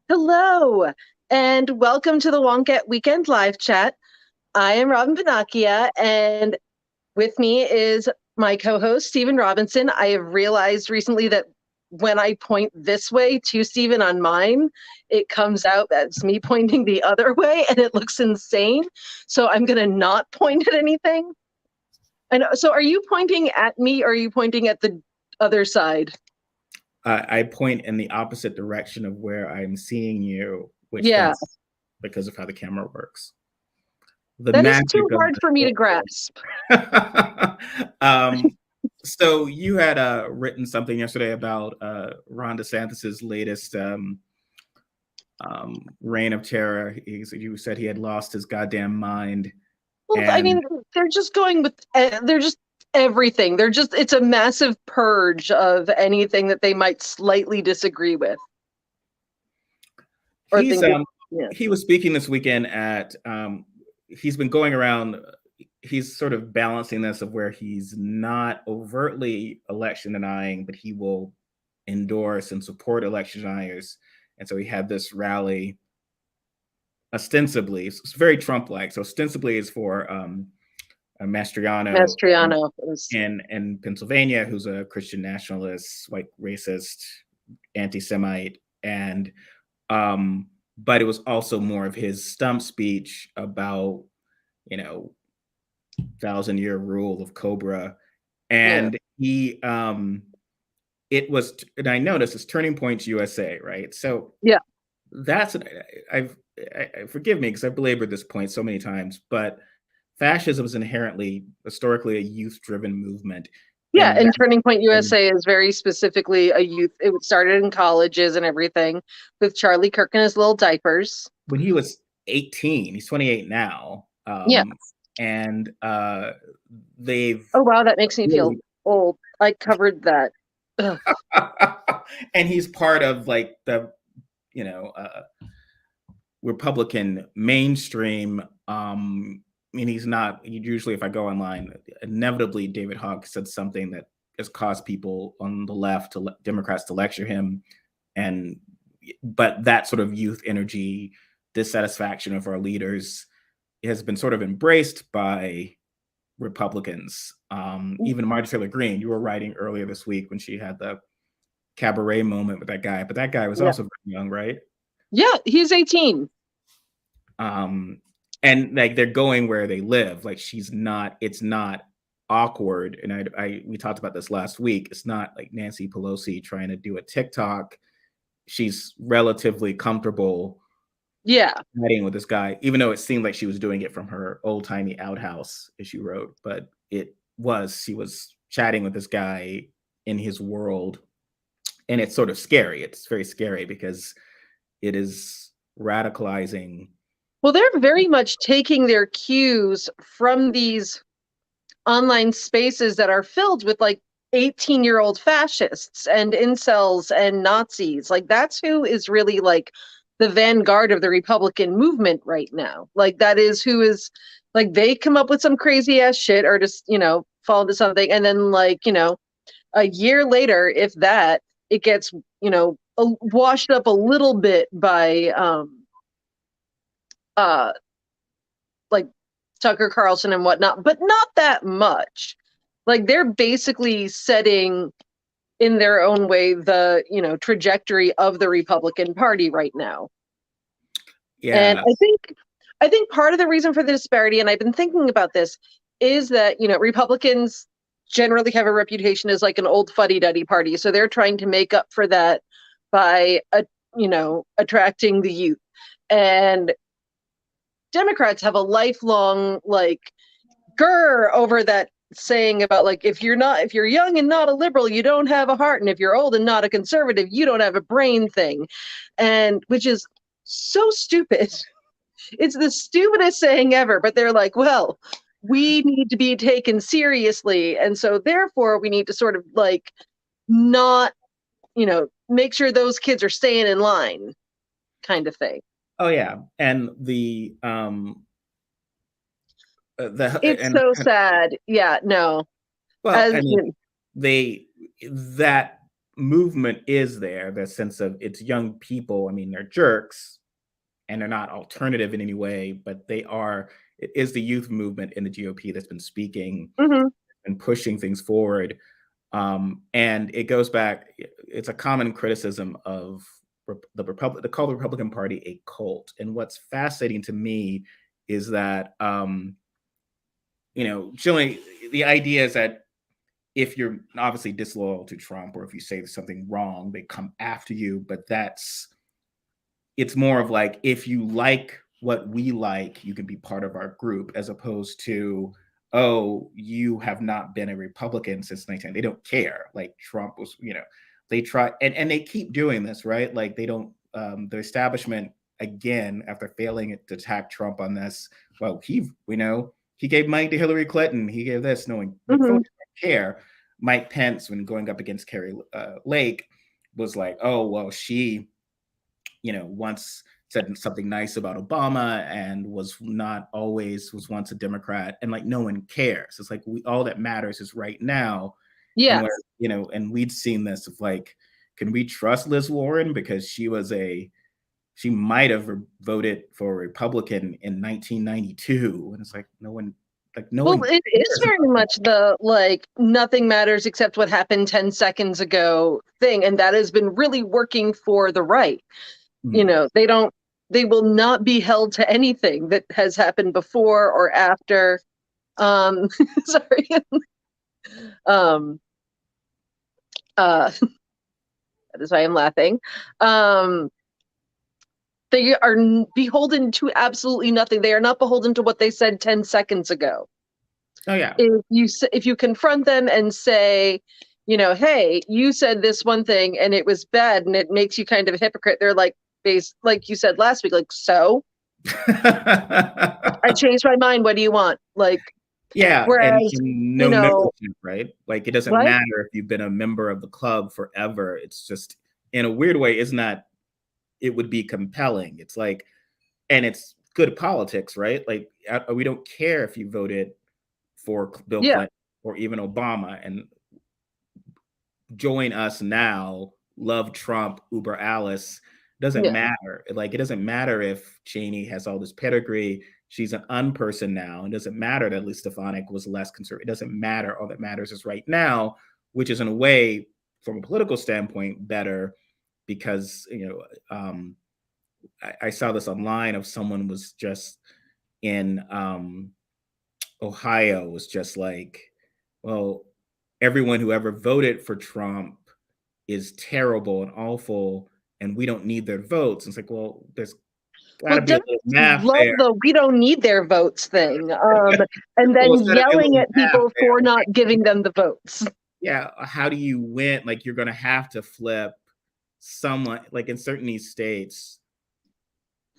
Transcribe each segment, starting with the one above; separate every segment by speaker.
Speaker 1: Hello, and welcome to the Wonkette Weekend Live Chat. I am Robyn Pennacchia, and with me is my co-host, Stephen Robinson. I have realized recently that when I point this way to Stephen on mine, it comes out as me pointing the other way, and it looks insane. So I'm going to not point at anything. And so are you pointing at me, or are you pointing at the other side?
Speaker 2: I point in the opposite direction of where I'm seeing you, which
Speaker 1: Yeah,
Speaker 2: that's because of how the camera works. The
Speaker 1: that is too
Speaker 2: magic of
Speaker 1: hard for me to grasp.
Speaker 2: the um, so you had written something yesterday about Ron DeSantis's latest reign of terror. You said he had lost his goddamn mind,
Speaker 1: Well, I
Speaker 2: and
Speaker 1: mean, they're just going with they're just everything. It's a massive purge of anything that they might slightly disagree with or
Speaker 2: he's
Speaker 1: think is, yeah.
Speaker 2: he was speaking this weekend at he's been going around. He's sort of balancing this of where he's not overtly election denying, but he will endorse and support election deniers. And so he had this rally ostensibly, it's very Trump-like. So ostensibly is for Mastriano
Speaker 1: Mastriano is,
Speaker 2: in Pennsylvania, who's a Christian nationalist, white racist, anti-Semite, and but it was also more of his stump speech about, you know, 1,000-year rule of Cobra,
Speaker 1: yeah,
Speaker 2: and he it was, and I noticed it's Turning Points USA, right? So
Speaker 1: yeah.
Speaker 2: that's forgive me because I've belabored this point so many times, but fascism is inherently historically a youth-driven movement,
Speaker 1: Yeah,
Speaker 2: and
Speaker 1: and
Speaker 2: that,
Speaker 1: Turning Point
Speaker 2: and
Speaker 1: USA is very specifically a youth. It started in colleges and everything with Charlie Kirk and his little diapers.
Speaker 2: when he was 18, he's 28 now,
Speaker 1: Yeah.
Speaker 2: and they've
Speaker 1: Oh wow, that makes me feel
Speaker 2: really
Speaker 1: old. I covered that. Ugh.
Speaker 2: and he's part of like the, you know, Republican mainstream. And he's not usually, if I go online, inevitably David Hogg said something that has caused people on the left to Democrats to lecture him, and but that sort of youth energy, dissatisfaction of our leaders has been sort of embraced by Republicans. Even Marjorie Taylor Greene, you were writing earlier this week when she had the cabaret moment with that guy, but that guy was
Speaker 1: Yeah.
Speaker 2: also very young, right?
Speaker 1: Yeah, he's 18.
Speaker 2: And like they're going where they live. Like it's not awkward. And we talked about this last week. It's not like Nancy Pelosi trying to do a TikTok. She's relatively comfortable
Speaker 1: Yeah.
Speaker 2: chatting with this guy, even though it seemed like she was doing it from her old timey outhouse, as she wrote. But she was chatting with this guy in his world, and it's sort of scary. It's very scary because it is radicalizing.
Speaker 1: Well, they're very much taking their cues from these online spaces that are filled with like 18-year-old fascists and incels and Nazis. Like that's who is really like the vanguard of the Republican movement right now. Like that is who is like they come up with some crazy ass shit or just, fall into something and then like, a year later, if that, it gets, washed up a little bit by uh like Tucker Carlson and whatnot, but not that much. Like they're basically setting in their own way the, trajectory of the Republican Party right now. And
Speaker 2: Yeah.
Speaker 1: I think part of the reason for the disparity, and I've been thinking about this, is that, Republicans generally have a reputation as like an old fuddy-duddy party. So they're trying to make up for that by attracting the youth. And Democrats have a lifelong like grr over that saying about like if you're young and not a liberal, you don't have a heart, and if you're old and not a conservative, you don't have a brain thing, and which is so stupid. It's the stupidest saying ever, but they're like, well, we need to be taken seriously, and so therefore we need to sort of like not, make sure those kids are staying in line kind of thing.
Speaker 2: Oh yeah, and
Speaker 1: It's
Speaker 2: and
Speaker 1: so sad. Yeah, no.
Speaker 2: well,
Speaker 1: As
Speaker 2: I mean, they that. movement is there, the sense of it's young people. I mean, they're jerks and they're not alternative in any way, but it is the youth movement in the GOP that's been speaking
Speaker 1: Hmm.
Speaker 2: and pushing things forward. And it goes back, it's a common criticism of the Republic, they call the Republican Party a cult. And what's fascinating to me is that, generally the idea is that if you're obviously disloyal to Trump or if you say something wrong, they come after you. But it's more of like, if you like what we like, you can be part of our group, as opposed to, oh, you have not been a Republican since 19. They don't care. Like Trump was, they try and they keep doing this, right? Like they don't, the establishment, again, after failing to attack Trump on this, well, he gave money to Hillary Clinton. He gave this, knowing but
Speaker 1: Hmm.
Speaker 2: folks don't care. Mike Pence, when going up against Carrie Lake, was like, oh, well, she once said something nice about Obama and was once a Democrat, and like no one cares. It's like all that matters is right now. And
Speaker 1: Yes.
Speaker 2: where, and we'd seen this of like, can we trust Liz Warren? Because she might have voted for a Republican in 1992. And it's like, no one
Speaker 1: Well, it is
Speaker 2: cares
Speaker 1: very
Speaker 2: about
Speaker 1: much the like nothing matters except what happened 10 seconds ago thing. And that has been really working for the right.
Speaker 2: that.
Speaker 1: They will not be held to anything that has happened before or after. Sorry. um, that is why I'm laughing. They are beholden to absolutely nothing. They are not beholden to what they said 10 seconds ago.
Speaker 2: Oh yeah.
Speaker 1: If you confront them and say, hey, you said this one thing and it was bad and it makes you kind of a hypocrite, they're like, like you said last week, like, so I changed my mind. What do you want? Like,
Speaker 2: Yeah, and
Speaker 1: whereas,
Speaker 2: no membership, right? Like, it doesn't
Speaker 1: what?
Speaker 2: matter if you've been a member of the club forever. It's just, in a weird way, it would be compelling. It's like, and it's good politics, right? Like, we don't care if you voted for Bill
Speaker 1: Yeah.
Speaker 2: Clinton or even Obama, and join us now, love Trump, Uber Alice. Doesn't
Speaker 1: Yeah.
Speaker 2: matter. Like, it doesn't matter if Cheney has all this pedigree. She's an unperson now. It doesn't matter that Lee Stefanik was less conservative. It doesn't matter. All that matters is right now, which is in a way, from a political standpoint, better because, I saw this online of someone was just in Ohio was just like, well, everyone who ever voted for Trump is terrible and awful, and we don't need their votes. And it's like, well, there's got
Speaker 1: Well,
Speaker 2: to be a little
Speaker 1: Democrats
Speaker 2: math
Speaker 1: love
Speaker 2: there.
Speaker 1: the "we don't need their votes" thing, and
Speaker 2: Well,
Speaker 1: then
Speaker 2: it's got to be a
Speaker 1: yelling
Speaker 2: little
Speaker 1: at
Speaker 2: math
Speaker 1: people
Speaker 2: there.
Speaker 1: for not giving them the votes.
Speaker 2: Yeah, how do you win? Like, you're going to have to flip someone, like in certain these states,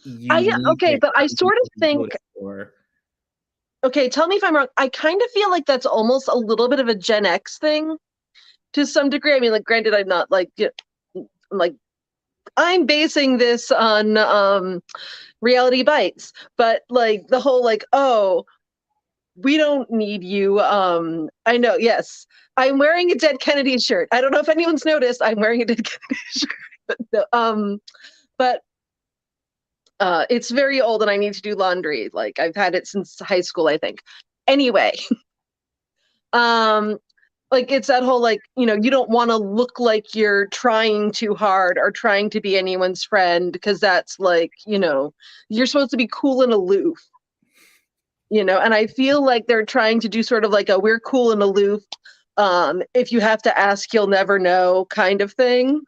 Speaker 2: you need to
Speaker 1: Okay,
Speaker 2: get
Speaker 1: but I
Speaker 2: certain
Speaker 1: sort
Speaker 2: people
Speaker 1: of
Speaker 2: to
Speaker 1: think,
Speaker 2: vote for.
Speaker 1: okay, tell me if I'm wrong. I kind of feel like that's almost a little bit of a Gen X thing to some degree. I mean, like, granted, I'm not like, like, I'm basing this on Reality Bites, but like the whole like, oh, we don't need you. I know, yes. I'm wearing a Dead Kennedy shirt. I don't know if anyone's noticed. I'm wearing a Dead Kennedy shirt. But but it's very old and I need to do laundry. Like I've had it since high school, I think. Anyway, um, like it's that whole like, you don't want to look like you're trying too hard or trying to be anyone's friend because that's like, you're supposed to be cool and aloof. And I feel like they're trying to do sort of like a we're cool and aloof. If you have to ask, you'll never know kind of thing.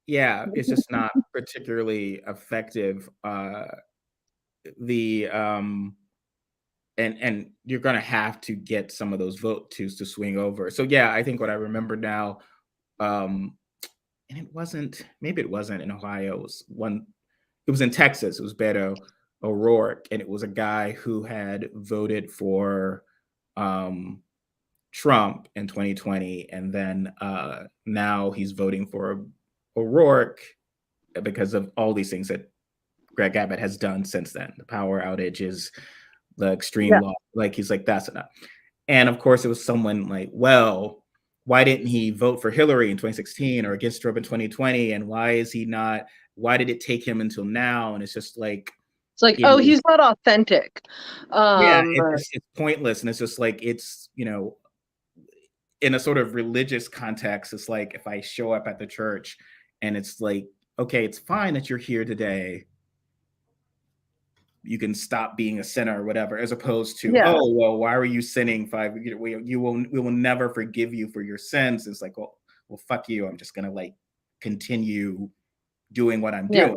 Speaker 2: Yeah, it's just not particularly effective. The and you're gonna have to get some of those votes to swing over. So yeah, I think what I remember now, and maybe it wasn't in Ohio. It was in Texas. It was Beto O'Rourke, and it was a guy who had voted for Trump in 2020, and then now he's voting for O'Rourke because of all these things that Greg Abbott has done since then. The power outages, the extreme
Speaker 1: Yeah.
Speaker 2: law. Like, he's like, that's enough. And of course, it was someone like, well, why didn't he vote for Hillary in 2016 or against Trump in 2020? And why is he not, why did it take him until now? And it's just like,
Speaker 1: It's like, oh, he's not authentic.
Speaker 2: Yeah, it's pointless. And it's just like, it's, you know, in a sort of religious context, it's like if I show up at the church and it's like, okay, it's fine that you're here today. You can stop being a sinner or whatever, as opposed to, oh, well, why were you sinning? We will never forgive you for your sins. It's like, well, fuck you. I'm just going to like continue doing what I'm doing.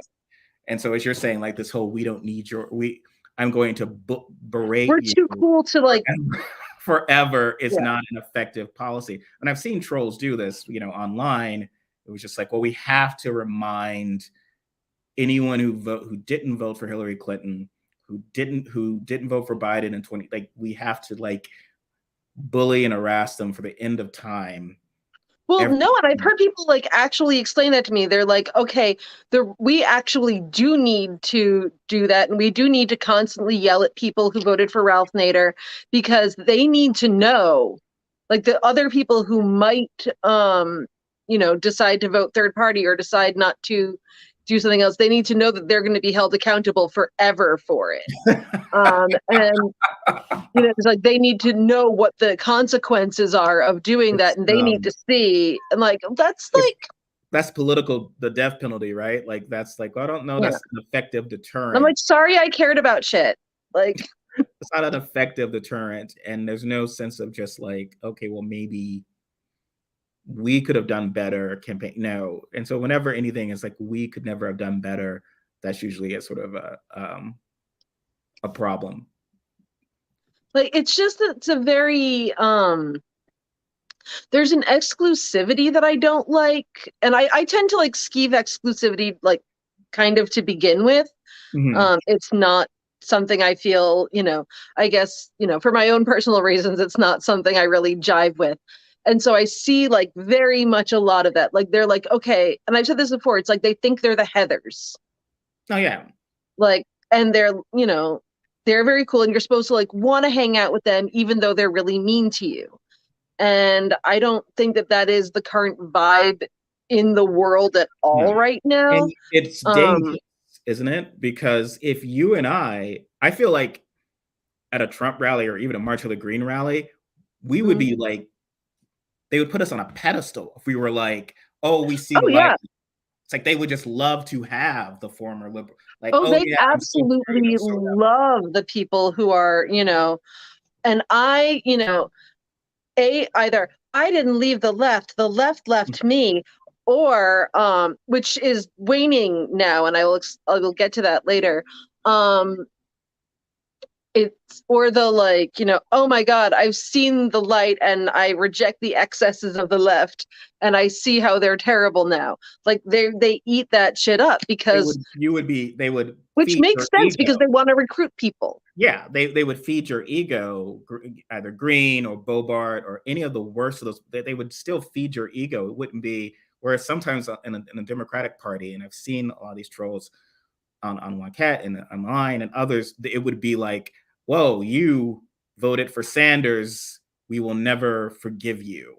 Speaker 2: And so as you're saying, like this whole, we don't need I'm going to berate you.
Speaker 1: We're too cool to like
Speaker 2: forever is not an effective policy. And I've seen trolls do this, you know, online. It was just like, well, we have to remind anyone who didn't vote for Hillary Clinton, who didn't vote for Biden in 20, like we have to like bully and harass them for the end of time.
Speaker 1: Well, no, and I've heard people like actually explain that to me. They're like, okay, we actually do need to do that. And we do need to constantly yell at people who voted for Ralph Nader because they need to know, like the other people who might, you know, decide to vote third party or decide not to do something else. They need to know that they're going to be held accountable forever for it. And you know, it's like they need to know what the consequences are of doing that, and they need to see. And like that's
Speaker 2: political, the death penalty, right? Like that's like, I don't know, that's an effective deterrent.
Speaker 1: I'm like, sorry, I cared about shit. Like
Speaker 2: it's not an effective deterrent, and there's no sense of just like, okay, well, maybe we could have done better campaign. No. And so whenever anything is like, we could never have done better, that's usually a sort of a problem.
Speaker 1: Like, it's just that it's a very, there's an exclusivity that I don't like. And I tend to like skeeve exclusivity, like kind of to begin with. It's not something I feel, you know, I guess, you know, for my own personal reasons, it's not something I really jive with. And so I see like very much a lot of that. Like they're like, okay, and I've said this before, it's like they think they're the Heathers.
Speaker 2: Oh yeah.
Speaker 1: Like, and they're, you know, they're very cool and you're supposed to like want to hang out with them even though they're really mean to you. And I don't think that that is the current vibe in the world at all right now.
Speaker 2: And it's dangerous, isn't it? Because if you and I feel like at a Trump rally or even a March of the Green rally, we would be like, they would put us on a pedestal if we were like, oh, we see the light. It's like they would just love to have the former liberal. Like,
Speaker 1: they absolutely love the people who are, you know, and I, you know, either I didn't leave the left left me, or which is waning now, and I will get to that later. It's or the like, you know, oh my God, I've seen the light and I reject the excesses of the left and I see how they're terrible now. Like they eat that shit up because
Speaker 2: which
Speaker 1: makes sense because they want to recruit people.
Speaker 2: Yeah, they would feed your ego, either Green or Bobart or any of the worst of those. They would still feed your ego. It wouldn't be, whereas sometimes in a Democratic Party, and I've seen a lot of these trolls on Wonkette and online and others, it would be like, whoa, you voted for Sanders, we will never forgive you.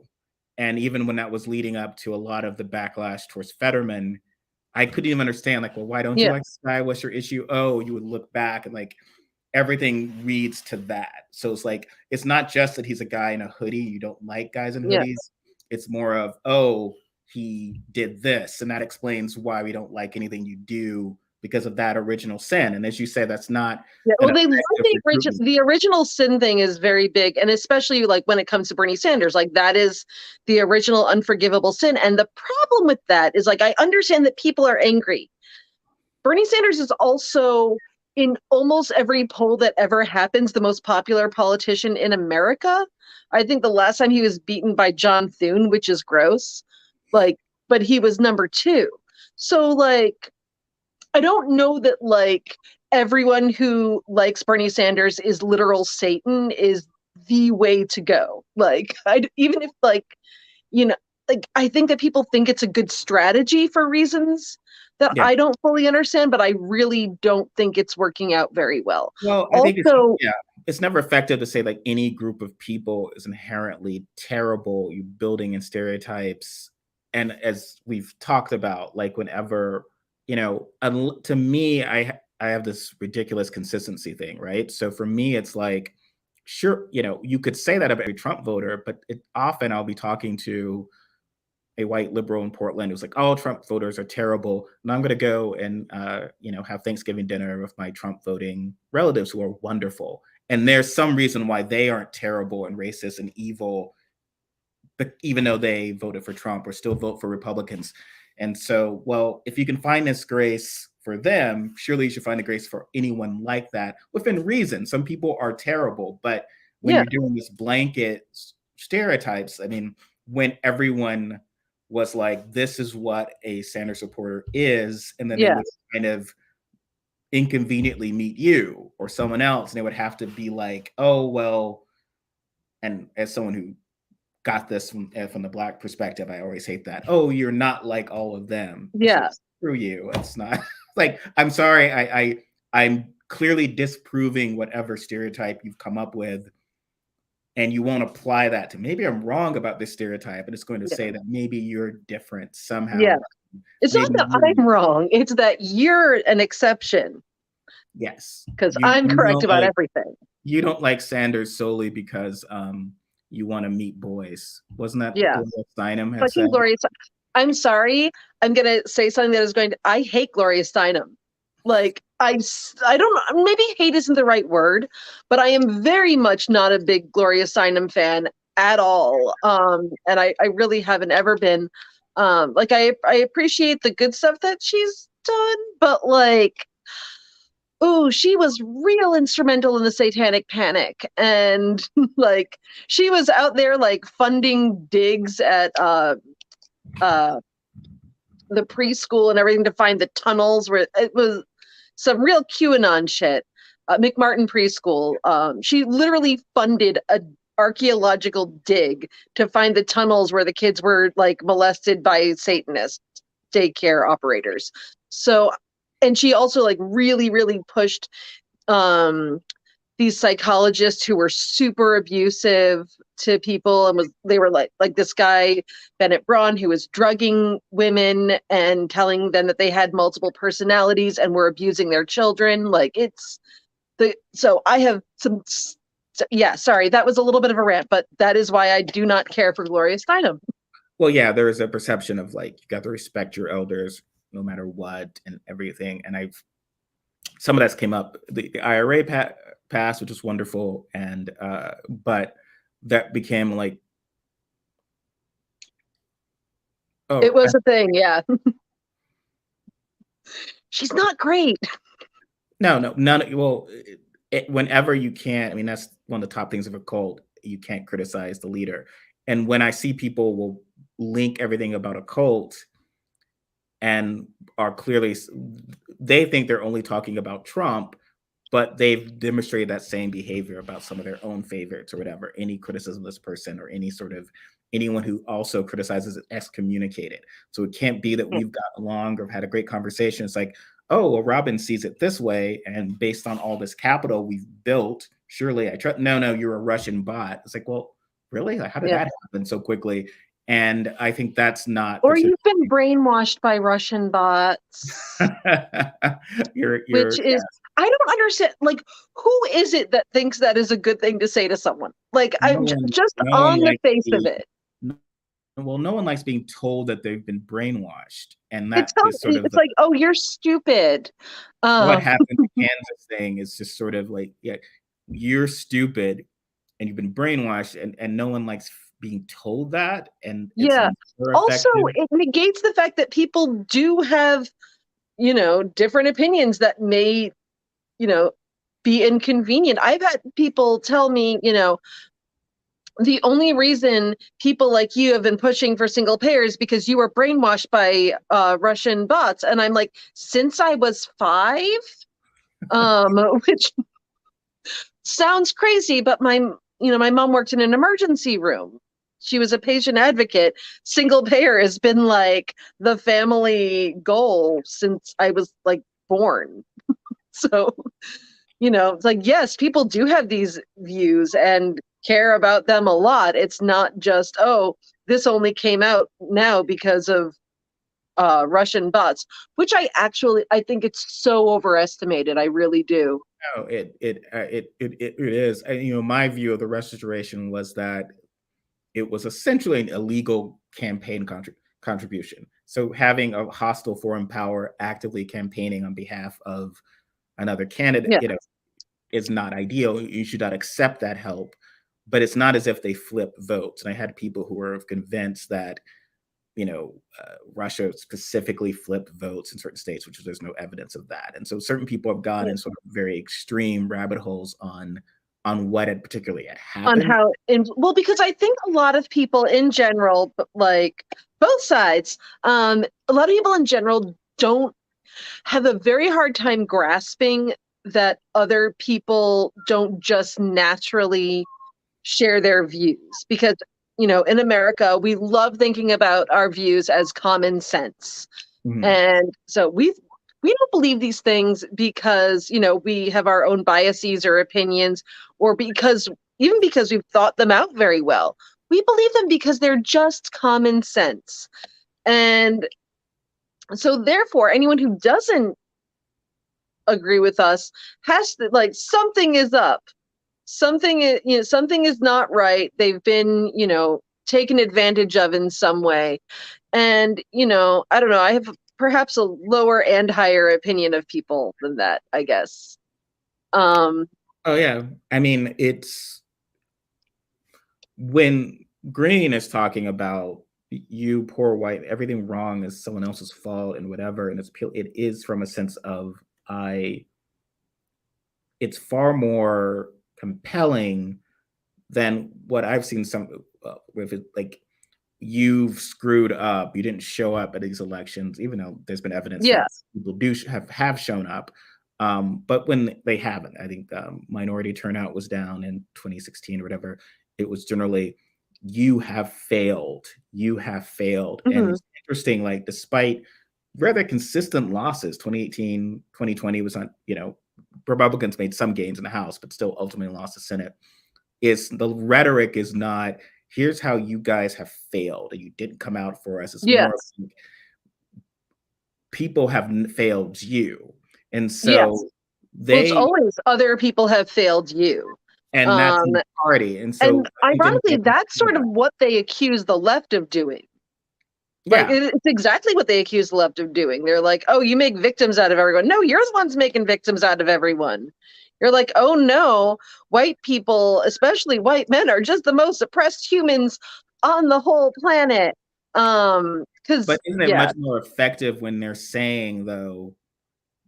Speaker 2: And even when that was leading up to a lot of the backlash towards Fetterman, I couldn't even understand, like, well, why don't you like this guy? What's your issue? Oh, you would look back and like everything reads to that. So it's like, it's not just that he's a guy in a hoodie. You don't like guys in hoodies. It's more of, oh, he did this. And that explains why we don't like anything you do, because of that original sin. And as you say, that's not.
Speaker 1: Yeah, well, they love the original sin thing is very big. And especially like when it comes to Bernie Sanders, like that is the original unforgivable sin. And the problem with that is like, I understand that people are angry. Bernie Sanders is also in almost every poll that ever happens, the most popular politician in America. I think the last time he was beaten by John Thune, which is gross, like, but he was number 2. So like, I don't know that like everyone who likes Bernie Sanders is literal Satan is the way to go. Like, even if like, you know, like I think that people think it's a good strategy for reasons that I don't fully understand, but I really don't think it's working out very well.
Speaker 2: Well, I think it's, it's never effective to say like any group of people is inherently terrible. You building in stereotypes, and as we've talked about, like whenever to me, I have this ridiculous consistency thing, right? So for me, it's like, sure, you could say that about every Trump voter, but often I'll be talking to a white liberal in Portland who's like, "All Trump voters are terrible," and I'm going to go and have Thanksgiving dinner with my Trump voting relatives who are wonderful, and there's some reason why they aren't terrible and racist and evil, but even though they voted for Trump or still vote for Republicans. And so, well, if you can find this grace for them, surely you should find a grace for anyone like that within reason. Some people are terrible, but when
Speaker 1: Yeah,
Speaker 2: you're doing this blanket stereotypes, I mean, when everyone was like, this is what a Sanders supporter is, and then they
Speaker 1: yeah,
Speaker 2: would kind of inconveniently meet you or someone else, and they would have to be like, oh, well, and as someone who got this from the Black perspective, I always hate that. Oh, you're not like all of them. It's like,
Speaker 1: yeah,
Speaker 2: screw you. It's not like, I'm sorry. I'm clearly disproving whatever stereotype you've come up with, and you won't apply that to, maybe I'm wrong about this stereotype, and it's going to
Speaker 1: yeah,
Speaker 2: say that maybe you're different
Speaker 1: yeah.
Speaker 2: somehow.
Speaker 1: It's not
Speaker 2: Maybe
Speaker 1: that
Speaker 2: you're,
Speaker 1: I'm wrong, it's that you're an exception
Speaker 2: yes,
Speaker 1: because
Speaker 2: you
Speaker 1: I'm
Speaker 2: you
Speaker 1: correct
Speaker 2: don't
Speaker 1: about
Speaker 2: like
Speaker 1: everything.
Speaker 2: you don't like Sanders solely because you want to meet boys. Wasn't that
Speaker 1: Yeah,
Speaker 2: Gloria Steinem had said?
Speaker 1: fucking Gloria. I'm sorry. I'm gonna say something that is going to. I hate Gloria Steinem. Like I don't. Maybe hate isn't the right word, but I am very much not a big Gloria Steinem fan at all. And I really haven't ever been. Like I appreciate the good stuff that she's done, but like, oh, she was real instrumental in the Satanic Panic, and like she was out there like funding digs at uh the preschool and everything to find the tunnels where it was some real QAnon shit. McMartin Preschool. She literally funded a archaeological dig to find the tunnels where the kids were like molested by Satanist daycare operators. So, and she also like really pushed um these psychologists who were super abusive to people, and they were like this guy Bennett Braun who was drugging women and telling them that they had multiple personalities and were abusing their children. Like it's the so I have some yeah, sorry, that was a little bit of a rant, but that is why I do not care for Gloria Steinem.
Speaker 2: Well, yeah, there is a perception of like you got to respect your elders no matter what and everything. And some of that's came up. The IRA passed, which was wonderful, and but that became like,
Speaker 1: It
Speaker 2: oh,
Speaker 1: was a thing, yeah. She's not great.
Speaker 2: no, none. Well, whenever you can, I mean, that's one of the top things of a cult. You can't criticize the leader. And when I see people will link everything about a cult and are clearly, they think they're only talking about Trump, but they've demonstrated that same behavior about some of their own favorites or whatever. Any criticism of this person or anyone who also criticizes it excommunicated. So it can't be that we've got along or had a great conversation. It's like, oh, well, Robyn sees it this way, and based on all this capital we've built, surely I trust. No, you're a Russian bot. It's like, well, really? Like, how did that happen so quickly? And I think that's not.
Speaker 1: Or you've been brainwashed by Russian bots. Which is, I don't understand. Like, who is it that thinks that is a good thing to say to someone? Like, I'm just on the face of it.
Speaker 2: Well, no one likes being told that they've been brainwashed, and that is sort of
Speaker 1: it's like, oh, you're stupid.
Speaker 2: What happened to Kansas thing is just sort of like, yeah, you're stupid, and you've been brainwashed, and no one likes being told that, and
Speaker 1: yeah. Also, it negates the fact that people do have, different opinions that may, be inconvenient. I've had people tell me, the only reason people like you have been pushing for single payer is because you were brainwashed by Russian bots. And I'm like, since I was 5, which sounds crazy, but my mom worked in an emergency room. She was a patient advocate. Single payer has been like the family goal since I was like born. So it's like, yes, people do have these views and care about them a lot. It's not just, oh, this only came out now because of Russian bots, which I think it's so overestimated. I really do.
Speaker 2: No, it is. And, my view of the Russia situation was that it was essentially an illegal campaign contribution. So having a hostile foreign power actively campaigning on behalf of another candidate,
Speaker 1: Yeah.
Speaker 2: is not ideal. You should not accept that help. But it's not as if they flip votes. And I had people who were convinced that Russia specifically flipped votes in certain states, which there's no evidence of that. And so certain people have gone in sort of very extreme rabbit holes on what had particularly had happened.
Speaker 1: On how, because I think a lot of people in general, like both sides, a lot of people in general don't have a very hard time grasping that other people don't just naturally share their views, because in America we love thinking about our views as common sense.
Speaker 2: Mhm.
Speaker 1: And so we don't believe these things because we have our own biases or opinions, or because we've thought them out very well. We believe them because they're just common sense. And so therefore anyone who doesn't agree with us has to, like, something is up. Something is not right. They've been taken advantage of in some way. And I don't know, I have perhaps a lower and higher opinion of people than that, I guess.
Speaker 2: Oh yeah, I mean, it's when Green is talking about you poor white, everything wrong is someone else's fault and whatever, and it is from a sense of it's far more compelling than what I've seen with it, like, you've screwed up, you didn't show up at these elections, even though there's been evidence that people do have shown up. But when they haven't, I think minority turnout was down in 2016 or whatever. It was generally, you have failed.
Speaker 1: Mm-hmm.
Speaker 2: And it's interesting, like, despite rather consistent losses, 2018, 2020 was on, Republicans made some gains in the House, but still ultimately lost the Senate. The rhetoric is not, here's how you guys have failed and you didn't come out for us. It's more like, people have failed you. And so
Speaker 1: it's always other people have failed you.
Speaker 2: And that's the party. And so,
Speaker 1: ironically, that's sort of what they accuse the left of doing.
Speaker 2: Yeah.
Speaker 1: Like, it's exactly what they accuse the left of doing. They're like, oh, you make victims out of everyone. No, you're the ones making victims out of everyone. You're like, oh no, white people, especially white men, are just the most oppressed humans on the whole planet.
Speaker 2: But isn't it much more effective when they're saying, though,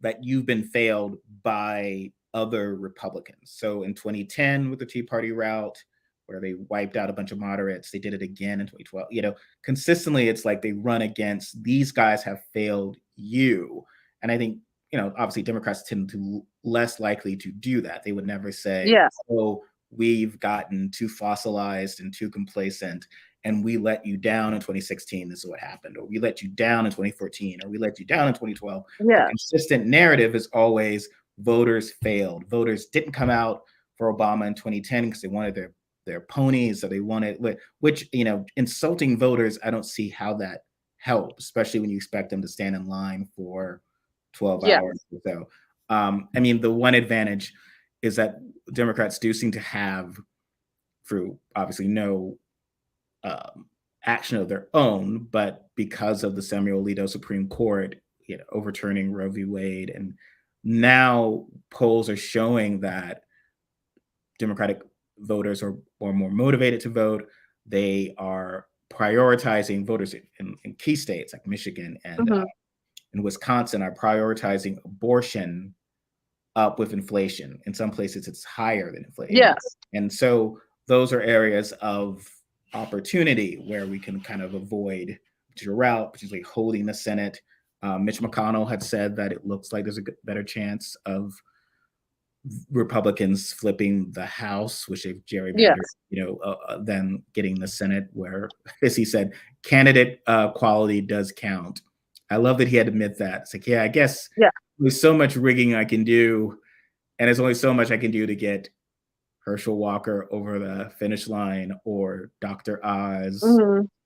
Speaker 2: that you've been failed by other Republicans? So in 2010 with the Tea Party route, where they wiped out a bunch of moderates, they did it again in 2012. Consistently, it's like they run against, these guys have failed you. And I think, obviously Democrats tend to less likely to do that. They would never say, oh, we've gotten too fossilized and too complacent, and we let you down in 2016, this is what happened, or we let you down in 2014, or we let you down in 2012. The consistent narrative is always, voters failed. Voters didn't come out for Obama in 2010 because they wanted their ponies, or they wanted, which, insulting voters, I don't see how that helps, especially when you expect them to stand in line for 12 hours or so. I mean, the one advantage is that Democrats do seem to have, through obviously no action of their own, but because of the Samuel Alito Supreme Court, overturning Roe v. Wade, and now polls are showing that Democratic voters are more motivated to vote. They are prioritizing, voters in key states like Michigan and Wisconsin are prioritizing abortion up with inflation. In some places, it's higher than inflation. And so those are areas of opportunity where we can kind of avoid your route, particularly holding the Senate. Mitch McConnell had said that it looks like there's a better chance of Republicans flipping the House, which they've gerrymandered, than getting the Senate, where, as he said, candidate quality does count. I love that he had to admit that. It's like, I guess there's so much rigging I can do, and there's only so much I can do to get Herschel Walker over the finish line, or Dr. Oz,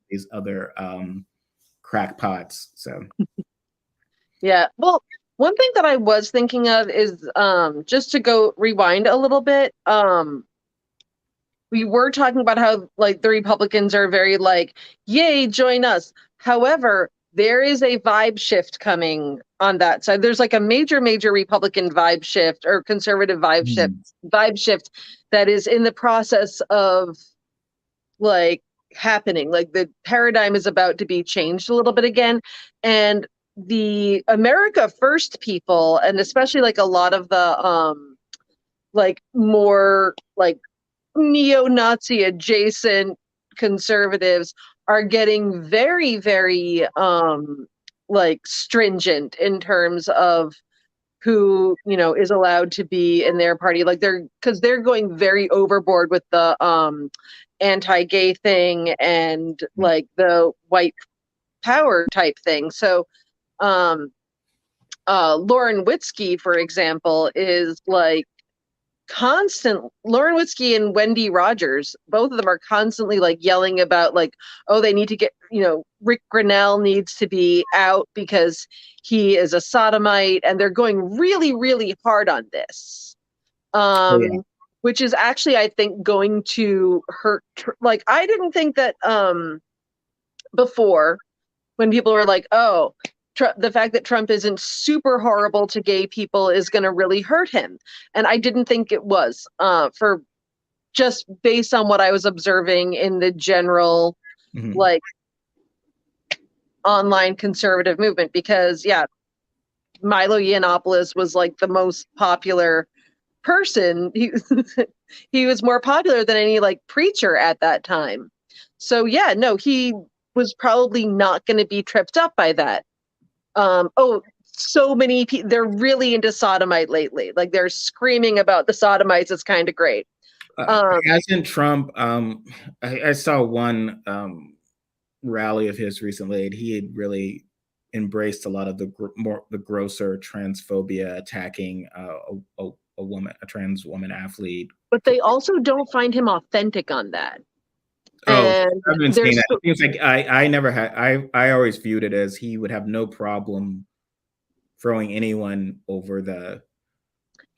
Speaker 2: these other crackpots. So
Speaker 1: yeah. Well, one thing that I was thinking of is just to go rewind a little bit. We were talking about how like the Republicans are very like, yay, join us. However, there is a vibe shift coming on that side. There's like a major Republican vibe shift or conservative vibe shift that is in the process of like happening. Like the paradigm is about to be changed a little bit again. And the America First people, and especially like a lot of the like more like neo-Nazi adjacent conservatives are getting very like stringent in terms of who is allowed to be in their party. Like they're going very overboard with the anti-gay thing and like the white power type thing. So Lauren Witzke, for example, is like Lauren Witzke and Wendy Rogers, both of them are constantly like yelling about like, oh, they need to get, Rick Grinnell needs to be out because he is a sodomite, and they're going really hard on this. Which is actually, I think, going to hurt. Like, I didn't think that before, when people were like, oh, the fact that Trump isn't super horrible to gay people is going to really hurt him. And I didn't think it was, for just based on what I was observing in the general, like, online conservative movement. Because, yeah, Milo Yiannopoulos was like the most popular person. He was more popular than any like preacher at that time. So, yeah, no, he was probably not going to be tripped up by that. So many people, they're really into sodomite lately. Like they're screaming about the sodomites. It's kind of great.
Speaker 2: Hasn't Trump, I saw one rally of his recently, and he had really embraced a lot of the grosser transphobia, attacking a trans woman athlete.
Speaker 1: But they also don't find him authentic on that.
Speaker 2: I've been seeing that. It seems like I always viewed it as he would have no problem throwing anyone over the,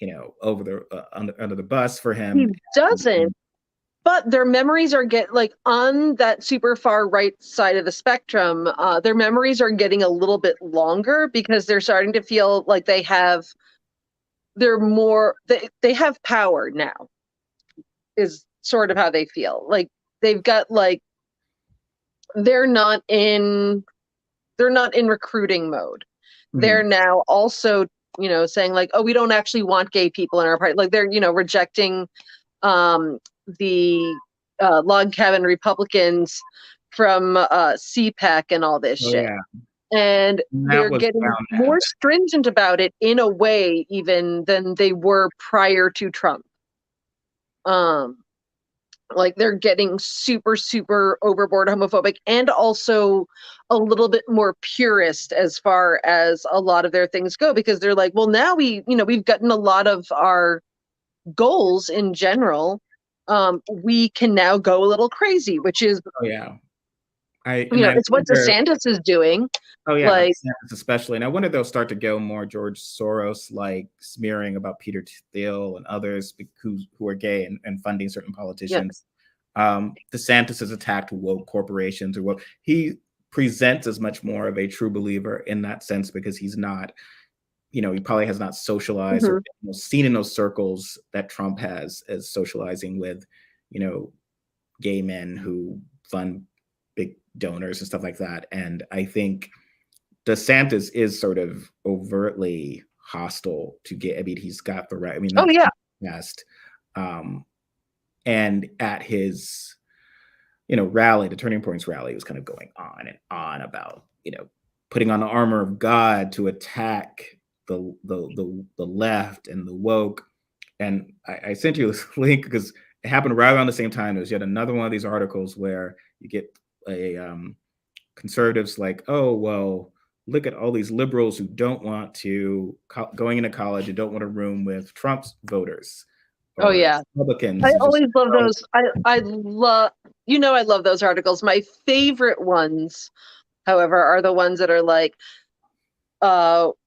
Speaker 2: under the bus for him.
Speaker 1: He doesn't, but their memories are like on that super far right side of the spectrum. Their memories are getting a little bit longer because they're starting to feel like they have power now, is sort of how they feel. Like they've got like, they're not in recruiting mode. They're now also, saying like, oh, we don't actually want gay people in our party. Like they're, rejecting the log cabin Republicans from CPAC and all this shit.
Speaker 2: Yeah.
Speaker 1: And they're getting more stringent about it in a way even than they were prior to Trump. Like they're getting super overboard homophobic, and also a little bit more purist as far as a lot of their things go, because they're like, well, now we've gotten a lot of our goals in general. We can now go a little crazy, which is, it's what DeSantis is doing.
Speaker 2: Oh yeah, like, DeSantis especially. And I wonder they'll start to go more George Soros like smearing about Peter Thiel and others who are gay and funding certain politicians. DeSantis has attacked woke corporations, or woke. He presents as much more of a true believer in that sense because he's not, he probably has not socialized or seen in those circles that Trump has as socializing with, gay men who fund big donors and stuff like that. And I think DeSantis is sort of overtly hostile to gay. I mean, he's got the right. I mean, best. And at his, rally, the Turning Points rally, was kind of going on and on about, putting on the armor of God to attack the left and the woke. And I sent you this link because it happened right around the same time. There's yet another one of these articles where you get a conservatives like, oh, well, look at all these liberals who don't want to going into college and don't want to room with Trump's voters
Speaker 1: Oh
Speaker 2: or
Speaker 1: yeah.
Speaker 2: Republicans.
Speaker 1: I
Speaker 2: It's just
Speaker 1: always love those. I love, I love those articles. My favorite ones, however, are the ones that are like,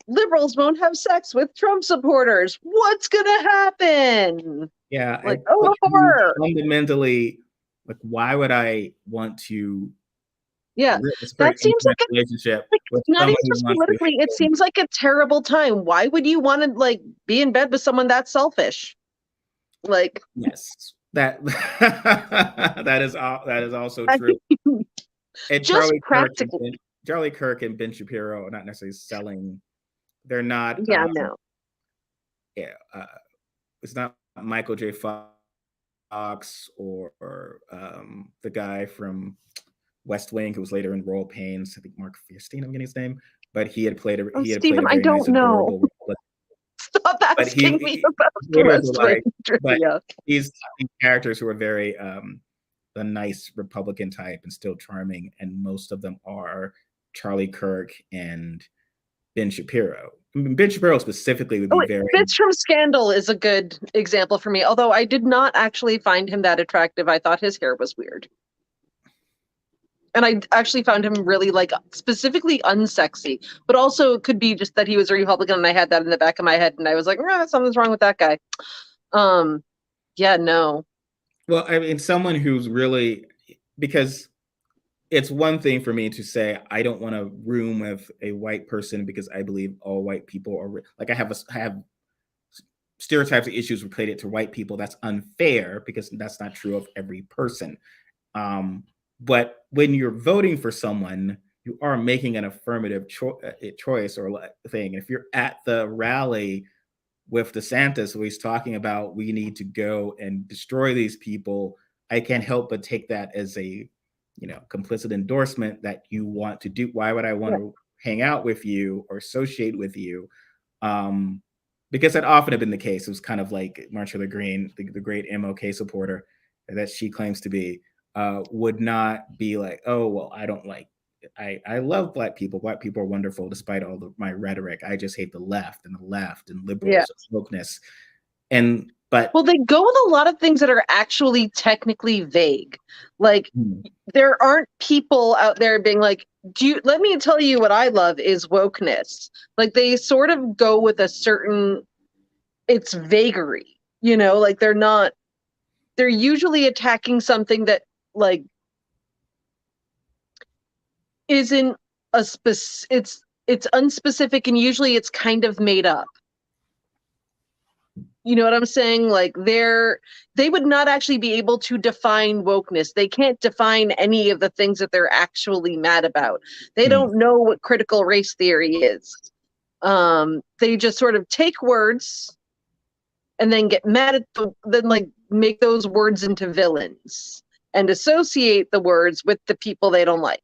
Speaker 1: liberals won't have sex with Trump supporters. What's gonna happen?
Speaker 2: yeah,
Speaker 1: Like, oh, the horror.
Speaker 2: fundamentally, like, why would I want to
Speaker 1: Yeah,
Speaker 2: this very
Speaker 1: that seems
Speaker 2: intimate
Speaker 1: like
Speaker 2: relationship
Speaker 1: like
Speaker 2: with
Speaker 1: not
Speaker 2: someone
Speaker 1: even
Speaker 2: who
Speaker 1: just
Speaker 2: wants to
Speaker 1: politically. It seems like a terrible time. Why would you want to like be in bed with someone that selfish? Like,
Speaker 2: yes, that that is also
Speaker 1: I
Speaker 2: true. And
Speaker 1: just practically.
Speaker 2: Charlie Kirk and Ben Shapiro are not necessarily selling. They're not.
Speaker 1: Yeah, no.
Speaker 2: Yeah, it's not Michael J. Fox or the guy from West Wing who was later in Royal Pains. I think Mark Fierstein, I'm getting his name, but he had played
Speaker 1: Oh,
Speaker 2: a
Speaker 1: Stephen, I
Speaker 2: very nice,
Speaker 1: don't know.
Speaker 2: adorable Republican.
Speaker 1: Stop
Speaker 2: But
Speaker 1: asking me about
Speaker 2: voters were
Speaker 1: West Wing
Speaker 2: like, but
Speaker 1: trivia.
Speaker 2: these characters who are very the nice Republican type and still charming, and most of them are Charlie Kirk and Ben Shapiro. I mean, Ben Shapiro specifically would
Speaker 1: Oh,
Speaker 2: be
Speaker 1: wait,
Speaker 2: very.
Speaker 1: Fitz from Scandal is a good example for me, although I did not actually find him that attractive. I thought his hair was weird. And I actually found him really like specifically unsexy, but also it could be just that he was a Republican and I had that in the back of my head and I was like, something's wrong with that guy. Yeah, no.
Speaker 2: Well, I mean, someone who's really, because it's one thing for me to say I don't want to room with a white person because I believe all white people are like I have stereotypes and issues related to white people. That's unfair because that's not true of every person. But when you're voting for someone, you are making an affirmative choice or thing. If you're at the rally with DeSantis, where he's talking about we need to go and destroy these people, I can't help but take that as a complicit endorsement that you want to do. Why would I want to hang out with you or associate with you? Because that often have been the case. It was kind of like Marjorie Green, the great MLK supporter that she claims to be, would not be like, oh, well, I don't like, I love Black people. Black people are wonderful despite all of my rhetoric. I just hate the left and liberals and wokeness. But
Speaker 1: they go with a lot of things that are actually technically vague. Like there aren't people out there being like, let me tell you what I love is wokeness. Like they sort of go with a certain, it's vagary, like they're usually attacking something that like isn't a it's unspecific and usually it's kind of made up. You know what I'm saying? Like they would not actually be able to define wokeness. They can't define any of the things that they're actually mad about. They don't know what critical race theory is. They just sort of take words and then get mad at then like make those words into villains and associate the words with the people they don't like.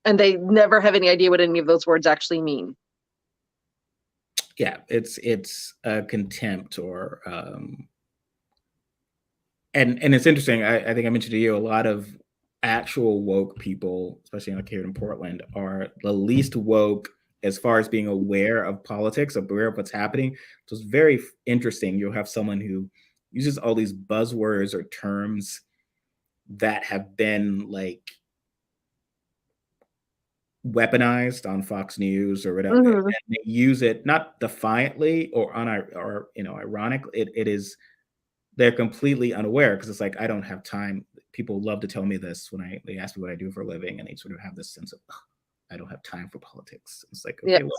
Speaker 1: And they never have any idea what any of those words actually mean.
Speaker 2: Yeah, it's a contempt or and it's interesting. I think I mentioned to you a lot of actual woke people, especially like here in Portland, are the least woke as far as being aware of politics, aware of what's happening. So it's very interesting. You'll have someone who uses all these buzzwords or terms that have been like weaponized on Fox News or whatever, and they use it not defiantly or ironically. It is they're completely unaware because it's like I don't have time. People love to tell me this when they ask me what I do for a living, and they sort of have this sense of I don't have time for politics. It's like okay, well,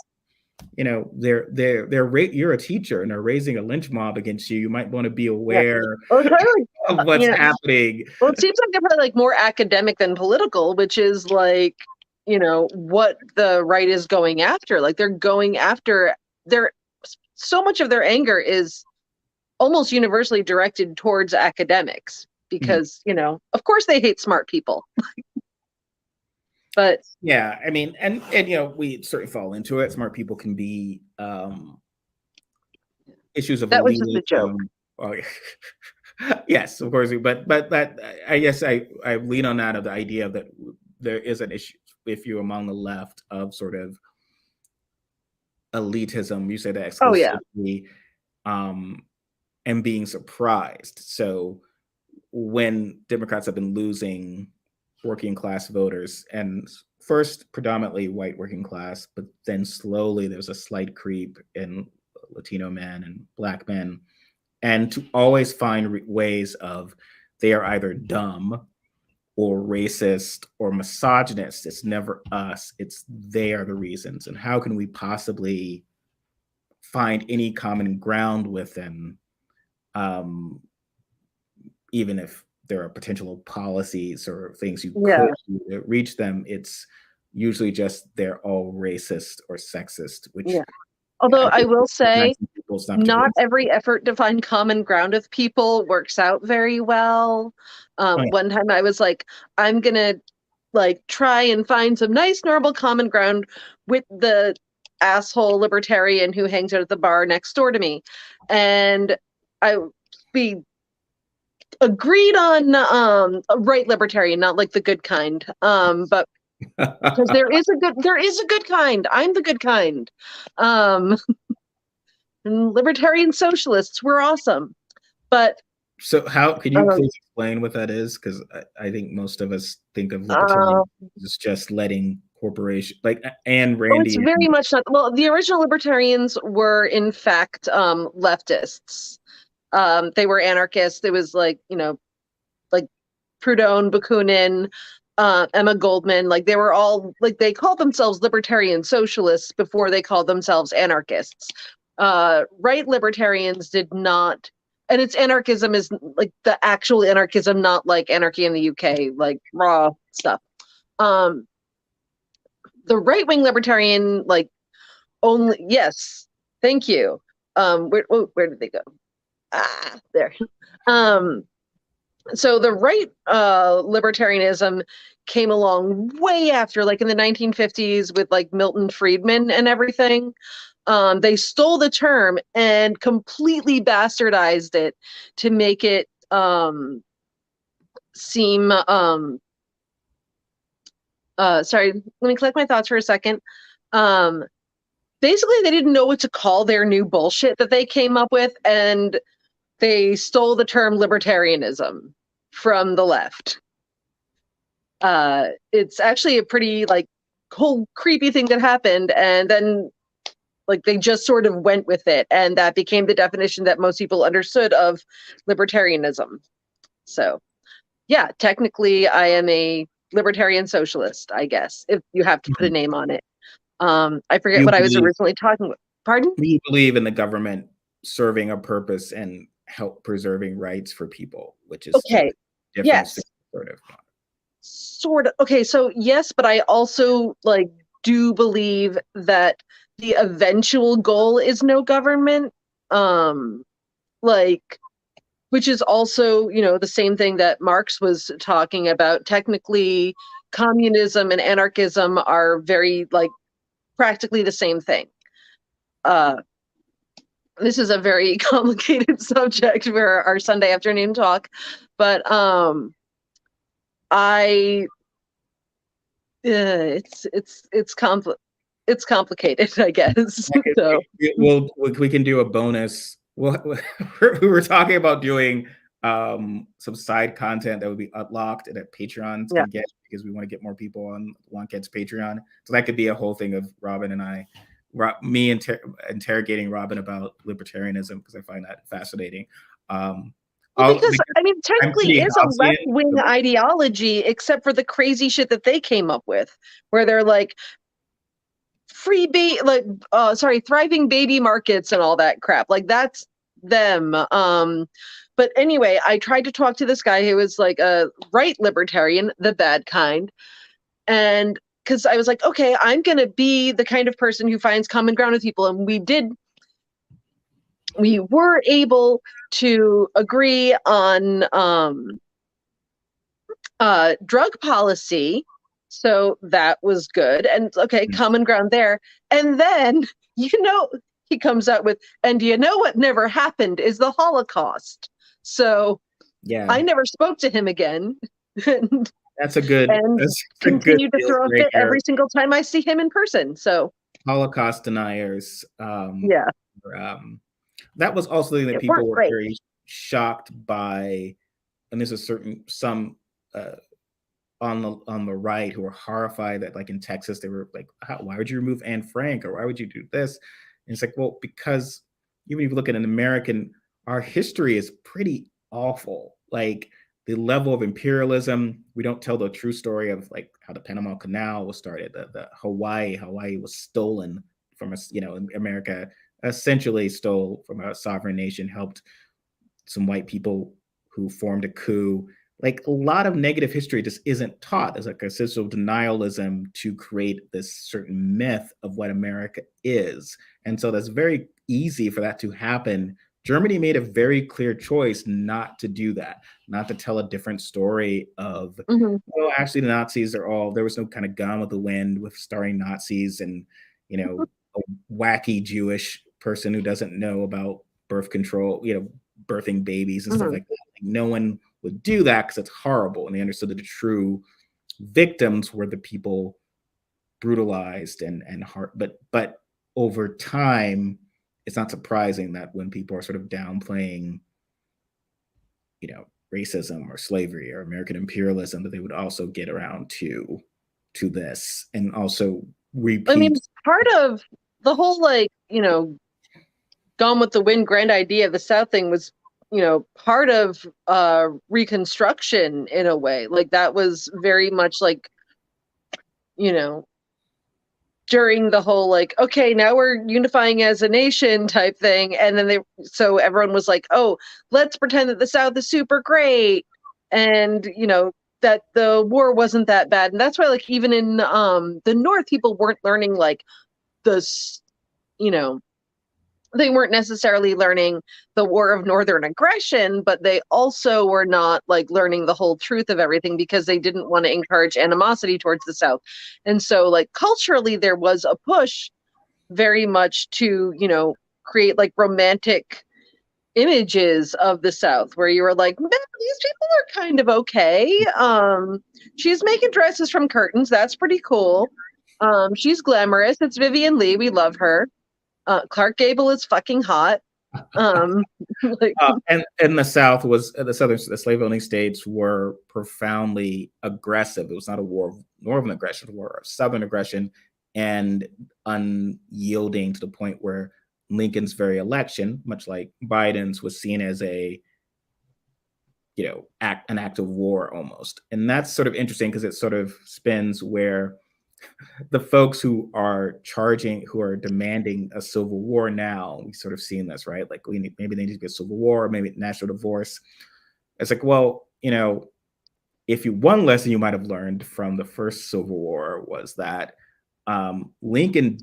Speaker 2: you're a teacher and they're raising a lynch mob against you. You might want to be aware of what's happening.
Speaker 1: Well, it seems like they're probably like more academic than political, which is like what the right is going after. Like they're going after so much of their anger is almost universally directed towards academics because of course they hate smart people. But
Speaker 2: yeah, I mean, and we certainly fall into it. Smart people can be issues of
Speaker 1: that was just a joke.
Speaker 2: Yes, of course, but that I guess I lean on that of the idea that there is an issue. if you're among the left, of sort of elitism. You say that
Speaker 1: Oh yeah.
Speaker 2: exclusively, and being surprised. So when Democrats have been losing working class voters, and first predominantly white working class, but then slowly there's a slight creep in Latino men and Black men, and to always find ways of they are either dumb or racist or misogynist. It's never us, it's they are the reasons. And how can we possibly find any common ground with them, even if there are potential policies or things you could do to reach them? It's usually just they're all racist or sexist, which
Speaker 1: although I will say not every effort to find common ground with people works out very well. One time I was like, I'm gonna like try and find some nice normal common ground with the asshole libertarian who hangs out at the bar next door to me, and we agreed on a right libertarian, not like the good kind, but because there is a good kind. I'm the good kind. And libertarian socialists, we're awesome. But
Speaker 2: so how can you please explain what that is? Because I think most of us think of libertarian as just letting corporation, like Anne Randy.
Speaker 1: It's very much not. Well, the original libertarians were in fact leftists. They were anarchists. It was like, you know, like Proudhon, Bakunin, Emma Goldman, like they were all like, they called themselves libertarian socialists before they called themselves anarchists. Right libertarians did not, and it's anarchism is like the actual anarchism, not like anarchy in the UK, like raw stuff. The right-wing libertarian, like only, yes, thank you. Where did they go? There. So the right libertarianism came along way after, like in the 1950s with like Milton Friedman and everything. They stole the term and completely bastardized it to make it seem sorry, let me collect my thoughts for a second. Basically they didn't know what to call their new bullshit that they came up with, and they stole the term libertarianism from the left. It's actually a pretty like whole creepy thing that happened, and then like they just sort of went with it, and that became the definition that most people understood of libertarianism. So yeah, technically I am a libertarian socialist, I guess, if you have to put a name on it. I forget what I was originally talking about. Pardon?
Speaker 2: You believe in the government serving a purpose and help preserving rights for people, which is
Speaker 1: okay. Yes. Sort of. Okay, so yes, but I also like do believe that the eventual goal is no government. Like, which is also, you know, the same thing that Marx was talking about. Technically, communism and anarchism are very like practically the same thing. This is a very complicated subject for our Sunday afternoon talk, but it's complicated, I guess. So
Speaker 2: we can do a bonus. We were talking about doing some side content that would be unlocked and that Patreons can get, because we want to get more people on Wonkette's Patreon. So that could be a whole thing of Robyn and I, me interrogating Robyn about libertarianism, because I find that fascinating.
Speaker 1: Because I mean, technically it's a left-wing ideology, except for the crazy shit that they came up with, where they're like thriving baby markets and all that crap. Like that's them. But anyway, I tried to talk to this guy who was like a right libertarian, the bad kind, and because I was like, okay, I'm gonna be the kind of person who finds common ground with people, and we were able to agree on drug policy, so that was good, and okay, common ground there. And then, you know, he comes out with, and you know what never happened is the Holocaust. So yeah, I never spoke to him again.
Speaker 2: That's a good
Speaker 1: and continue to
Speaker 2: deal
Speaker 1: throw a fit
Speaker 2: breaker.
Speaker 1: every single time I see him in person. So
Speaker 2: Holocaust deniers.
Speaker 1: yeah,
Speaker 2: Um, that was also the thing that
Speaker 1: it weren't
Speaker 2: people were
Speaker 1: great.
Speaker 2: very shocked by, and there's a certain some uh, on the right who were horrified that, like in Texas, they were like, why would you remove Anne Frank, or why would you do this? And it's like, well, because even if you look at an American, our history is pretty awful. Like the level of imperialism, we don't tell the true story of like how the Panama Canal was started, the Hawaii was stolen from us, America essentially stole from a sovereign nation, helped some white people who formed a coup. Like a lot of negative history just isn't taught. There's like a sense of denialism to create this certain myth of what America is. And so that's very easy for that to happen. Germany made a very clear choice not to do that, not to tell a different story of, well, actually the Nazis are all, there was no kind of Gone with the Wind with starring Nazis and, a wacky Jewish person who doesn't know about birth control, birthing babies and stuff like that. Like, no one would do that because it's horrible. And they understood that the true victims were the people brutalized and hard. But over time, it's not surprising that when people are sort of downplaying, racism or slavery or American imperialism, that they would also get around to this and also repeat.
Speaker 1: I mean, part of the whole Gone with the Wind grand idea of the South thing was, part of Reconstruction in a way. Like that was very much like, during the whole like, okay, now we're unifying as a nation type thing. And then so everyone was like, oh, let's pretend that the South is super great. And, that the war wasn't that bad. And that's why like even in the North, people weren't learning like this, they weren't necessarily learning the War of Northern Aggression, but they also were not like learning the whole truth of everything because they didn't want to encourage animosity towards the South. And so like culturally, there was a push very much to, create like romantic images of the South where you were like, man, these people are kind of okay. She's making dresses from curtains. That's pretty cool. She's glamorous. It's Vivian Leigh. We love her. Clark Gable is fucking hot.
Speaker 2: And the South was the slave owning states were profoundly aggressive. It was not a war of northern aggression, it was a war of southern aggression, and unyielding to the point where Lincoln's very election, much like Biden's, was seen as an act of war almost. And that's sort of interesting because it sort of spins where the folks who are demanding a civil war now, we sort of seen this, right? Like maybe they need to be a civil war, maybe national divorce. It's like, well, if one lesson you might have learned from the first Civil War was that Lincoln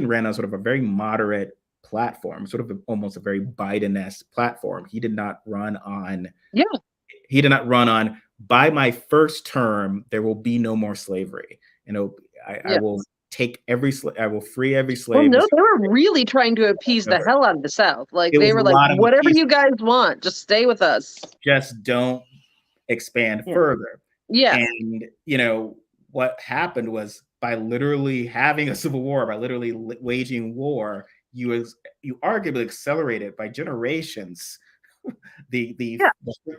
Speaker 2: ran on sort of a very moderate platform, sort of almost a very Biden-esque platform. He did not run on, by my first term, there will be no more slavery. I will I will free every slave.
Speaker 1: Well, no, they were really trying to appease the hell out of the South. Like they were like, whatever you guys want, just stay with us.
Speaker 2: Just don't expand further.
Speaker 1: Yeah.
Speaker 2: And, what happened was by literally having a civil war, by literally waging war, you arguably accelerated by generations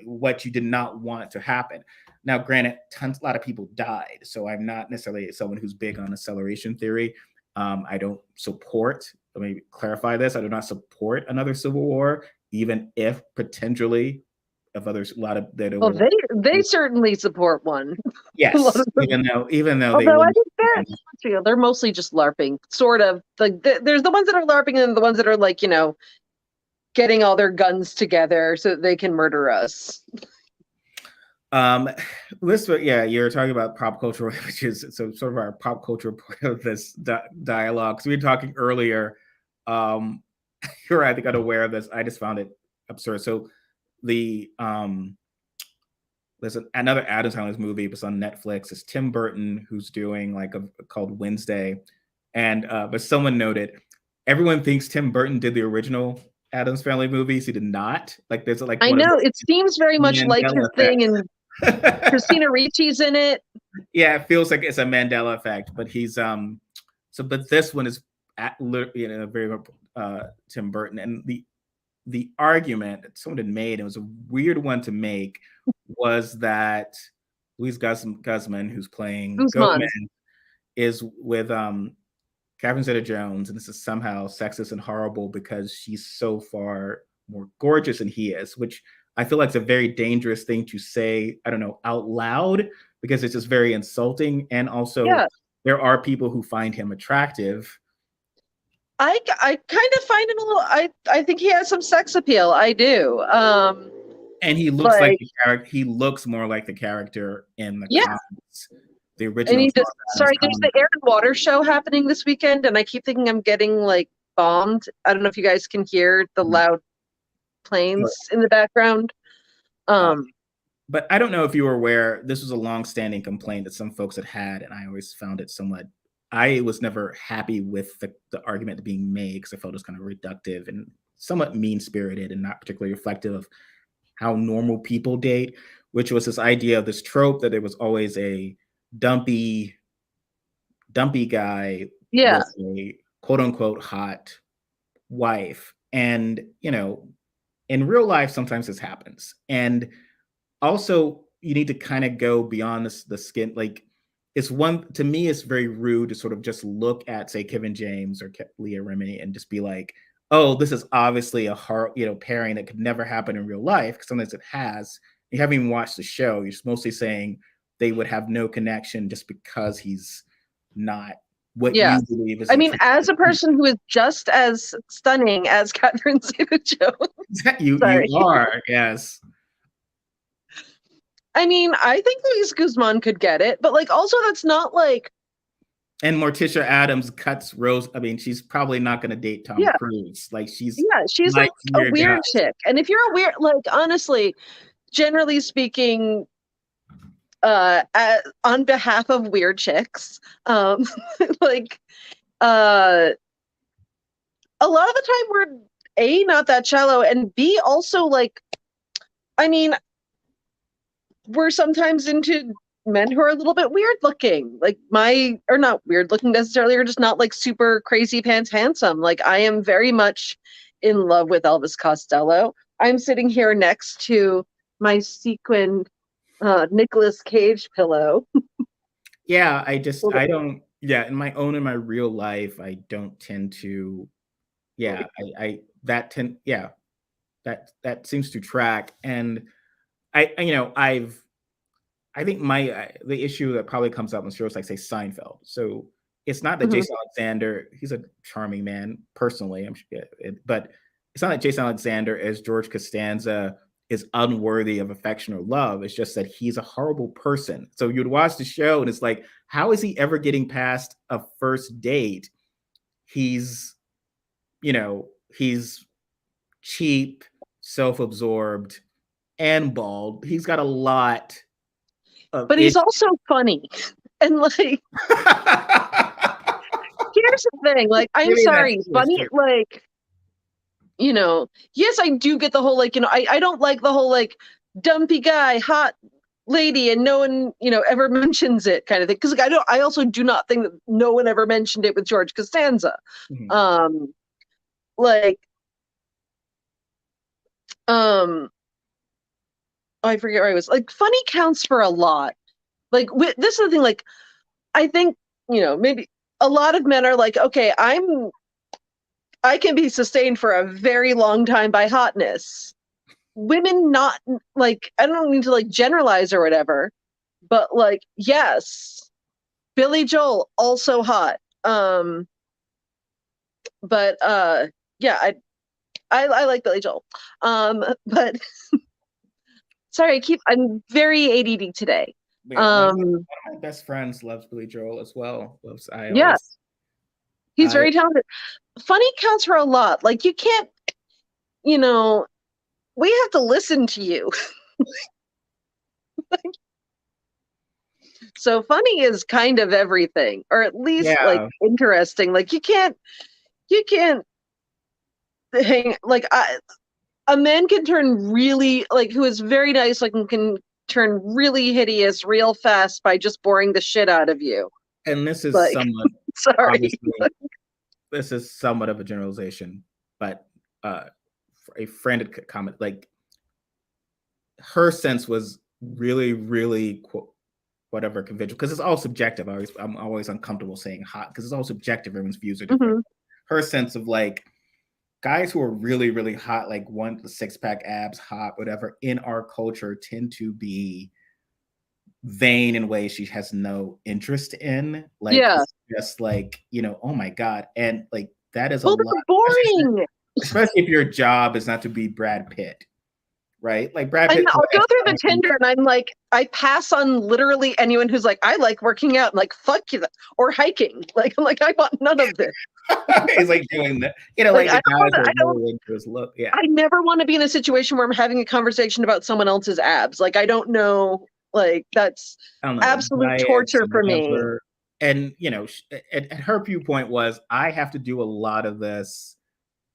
Speaker 2: what you did not want to happen. Now, granted, a lot of people died, so I'm not necessarily someone who's big on acceleration theory. I don't support. Let me clarify this: I do not support another civil war, even if potentially, if others, a lot of that.
Speaker 1: Well, they certainly support one.
Speaker 2: Yes, even though
Speaker 1: although I think they're mostly just LARPing, sort of. Like there's the ones that are LARPing and the ones that are like getting all their guns together so that they can murder us.
Speaker 2: You're talking about pop culture, which is sort of our pop culture part of this dialogue. So we were talking earlier. You're, I think, unaware of this. I just found it absurd. So there's another Addams Family movie. It's on Netflix. It's Tim Burton who's doing called Wednesday, and but someone noted everyone thinks Tim Burton did the original Addams Family movies. He did not. Like there's
Speaker 1: I know it seems very much like his thing, and Christina Ricci's in it.
Speaker 2: Yeah, it feels like it's a Mandela effect, but he's but this one is very Tim Burton, and the argument that someone had made, it was a weird one to make, was that Luis Guzman, who's playing
Speaker 1: Guzman.
Speaker 2: Gomez, is with Catherine Zeta-Jones, and this is somehow sexist and horrible because she's so far more gorgeous than he is, which I feel like it's a very dangerous thing to say, I don't know, out loud, because it's just very insulting. And also, there are people who find him attractive.
Speaker 1: I kind of find him a little. I think he has some sex appeal. I do.
Speaker 2: And he looks like the character. He looks more like the character in the comics, the original.
Speaker 1: And there's the Air and Water show happening this weekend, and I keep thinking I'm getting like bombed. I don't know if you guys can hear the loud planes in the background.
Speaker 2: But I don't know if you were aware, this was a long-standing complaint that some folks had, and I always found it somewhat. I was never happy with the argument being made because I felt it was kind of reductive and somewhat mean-spirited and not particularly reflective of how normal people date, which was this idea of this trope that there was always a dumpy guy with a quote-unquote hot wife. And, you know, in real life, sometimes this happens. And also, you need to kind of go beyond the skin. Like, to me, it's very rude to sort of just look at, say, Kevin James or Leah Remini and just be like, oh, this is obviously a pairing that could never happen in real life, because sometimes it has. You haven't even watched the show. You're just mostly saying they would have no connection just because he's not what you believe is.
Speaker 1: I mean, as a person who is just as stunning as Catherine Zeta-Jones.
Speaker 2: you are, yes.
Speaker 1: I mean, I think Luis Guzman could get it, but like, also that's not like.
Speaker 2: And Morticia Adams cuts Rose. I mean, she's probably not going to date Tom Cruise. Like, she's
Speaker 1: like a weird chick. And if you're a weird, like, honestly, generally speaking, on behalf of weird chicks, like, a lot of the time we're A, not that shallow, and B, also like, I mean, we're sometimes into men who are a little bit weird looking, like or not weird looking necessarily, or just not like super crazy pants handsome. Like, I am very much in love with Elvis Costello. I'm sitting here next to my sequined Nicolas Cage pillow.
Speaker 2: Yeah, I don't, in my real life, I don't tend to, that seems to track. And I think the issue that probably comes up in shows like, say, Seinfeld. So it's not that Jason Alexander, he's a charming man personally, I'm sure, but it's not that Jason Alexander as George Costanza is unworthy of affection or love. It's just that he's a horrible person. So you'd watch the show and it's like, how is he ever getting past a first date? He's cheap, self-absorbed, and bald. He's got a lot of,
Speaker 1: but he's also funny. And like, here's the thing, like, I'm sorry, funny, like, you know, yes, I do get the whole, like, you know, I don't like the whole, like, dumpy guy, hot lady, and no one, you know, ever mentions it kind of thing. Because like, I also do not think that no one ever mentioned it with George Costanza. I forget where I was. Like, funny counts for a lot. Like, this is the thing, like, I think, you know, maybe a lot of men are like, okay, I can be sustained for a very long time by hotness. Women, not, like, I don't need to like generalize or whatever, but like, yes, Billy Joel, also hot. But yeah, I like Billy Joel. But sorry, I'm very ADD today.
Speaker 2: One of my best friends loves Billy Joel as well.
Speaker 1: He's very talented. Funny counts for a lot. Like, you can't, you know, we have to listen to you. So funny is kind of everything, or at least like interesting. Like, you can't hang, like, a man can turn really, like, who is very nice, like, can turn really hideous real fast by just boring the shit out of you.
Speaker 2: And this is
Speaker 1: Like,
Speaker 2: somewhat
Speaker 1: sorry.
Speaker 2: obviously this is somewhat of a generalization, but a friend had comment like her sense was really, really whatever conventional because it's all subjective. I'm always uncomfortable saying hot because it's all subjective. Everyone's views are different. Her sense of like guys who are really, really hot, like the 6-pack abs, hot, whatever, in our culture tend to be vain in ways she has no interest in. Like, just like, oh my God. And like, that is a lot.
Speaker 1: Boring.
Speaker 2: Especially if your job is not to be Brad Pitt. Right? Like Brad Pitt.
Speaker 1: I'll go through the Tinder and I'm like, I pass on literally anyone who's like, I like working out. I'm like, fuck you. Or hiking. Like, I'm like, I want none of this.
Speaker 2: He's like doing that. Like the guys are really into his look. Yeah.
Speaker 1: I never want to be in a situation where I'm having a conversation about someone else's abs. Like, I don't know. Like, that's absolute torture for me.
Speaker 2: And, at her viewpoint was, I have to do a lot of this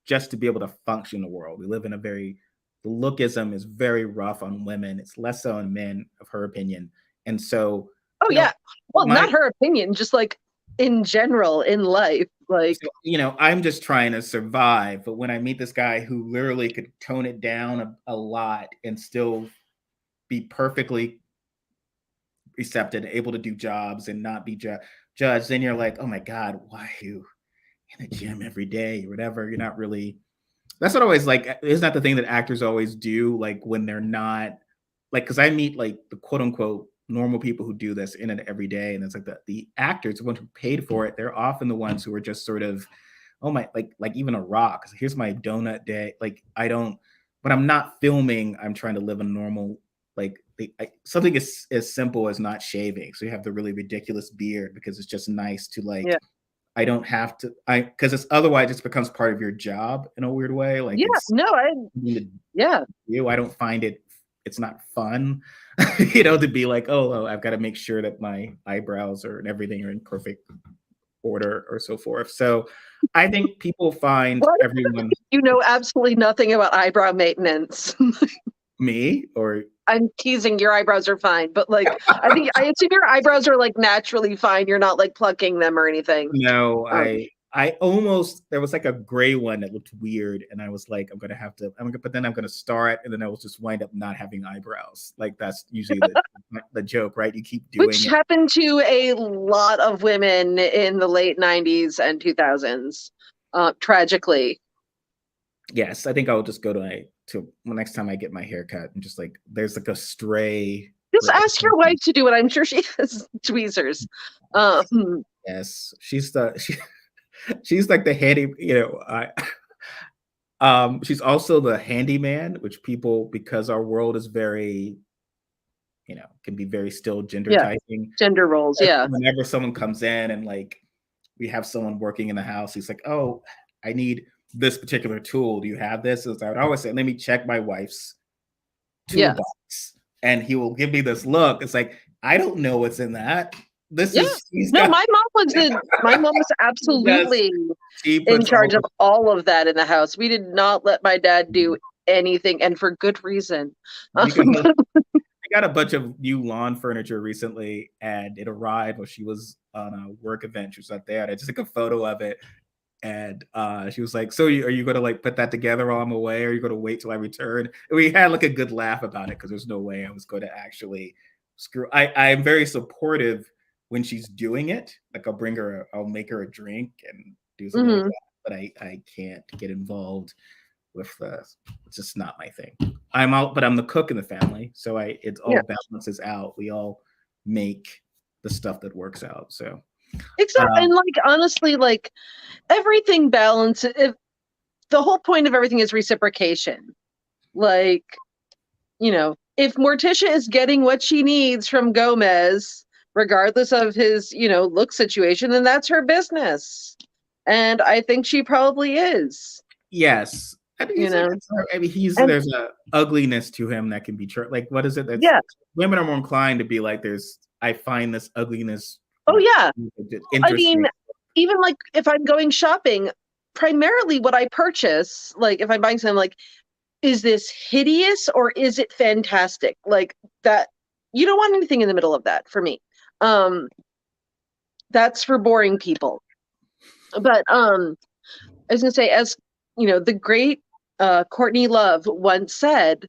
Speaker 2: just to be able to function in the world. We live in the lookism is very rough on women. It's less so on men, of her opinion. And so.
Speaker 1: Oh, yeah. Well, not her opinion, just like in general in life. Like,
Speaker 2: so, I'm just trying to survive. But when I meet this guy who literally could tone it down a lot and still be perfectly receptive, able to do jobs and not be judged, then you're like, oh my God, why are you in the gym every day or whatever? You're not really. That's what I always like. Isn't that the thing that actors always do? Like when they're not like, because I meet like the quote unquote normal people who do this in it every day, and it's like the actors, the ones who paid for it, they're often the ones who are just sort of, oh my, like even a rock. Here's my donut day. Like when I'm not filming, I'm trying to live a normal like something as simple as not shaving. So you have the really ridiculous beard because it's just nice to like. Yeah. I don't have to, because it's otherwise it becomes part of your job in a weird way. Like, I don't find it's not fun, to be like, oh, I've got to make sure that my eyebrows and everything are in perfect order or so forth. So I think people find everyone.
Speaker 1: Absolutely nothing about eyebrow maintenance.
Speaker 2: Me or.
Speaker 1: I'm teasing. Your eyebrows are fine, but like I assume your eyebrows are like naturally fine. You're not like plucking them or anything.
Speaker 2: No, I almost, there was like a gray one that looked weird, and I was like, but then I'm gonna start, and then I will just wind up not having eyebrows. Like that's usually the joke, right? You keep doing
Speaker 1: which happened to a lot of women in the late 90s and 2000s, tragically.
Speaker 2: Yes, I think I'll just go to next time I get my hair cut and just like there's like a stray.
Speaker 1: Just ask your wife to do it. I'm sure she has tweezers.
Speaker 2: Yes, she's like the handy. She's also the handyman, which people, because our world is very, can be very still gender typing.
Speaker 1: Gender roles. Yeah.
Speaker 2: Whenever someone comes in and like we have someone working in the house, he's like, oh, I need this particular tool. Do you have this? So I would always say, let me check my wife's toolbox. And he will give me this look. It's like, I don't know what's in that. My mom was absolutely
Speaker 1: in charge of all of that in the house. We did not let my dad do anything, and for good reason.
Speaker 2: I got a bunch of new lawn furniture recently, and it arrived while she was on a work event. She was not there, and I just took a photo of it. And she was like, so are you going to like put that together while I'm away, or are you going to wait till I return? And we had like a good laugh about it because there's no way I was going to actually screw. I'm very supportive when she's doing it. Like I'll make her a drink and do something like that. But I can't get involved with it's just not my thing. I'm the cook in the family. So it all balances out. We all make the stuff that works out. So.
Speaker 1: Exactly. And like, honestly, like everything balances. The whole point of everything is reciprocation. Like, if Morticia is getting what she needs from Gomez, regardless of his, look situation, then that's her business. And I think she probably is.
Speaker 2: Yes. There's a ugliness to him that can be true. Like, what is it? Women are more inclined to be like, I find this ugliness.
Speaker 1: Oh, yeah. I mean, even like if I'm going shopping, primarily what I purchase, like if I'm buying something, like, is this hideous or is it fantastic? Like that You don't want anything in the middle of that for me. That's for boring people. But I was gonna say, as you know, the great Courtney Love once said,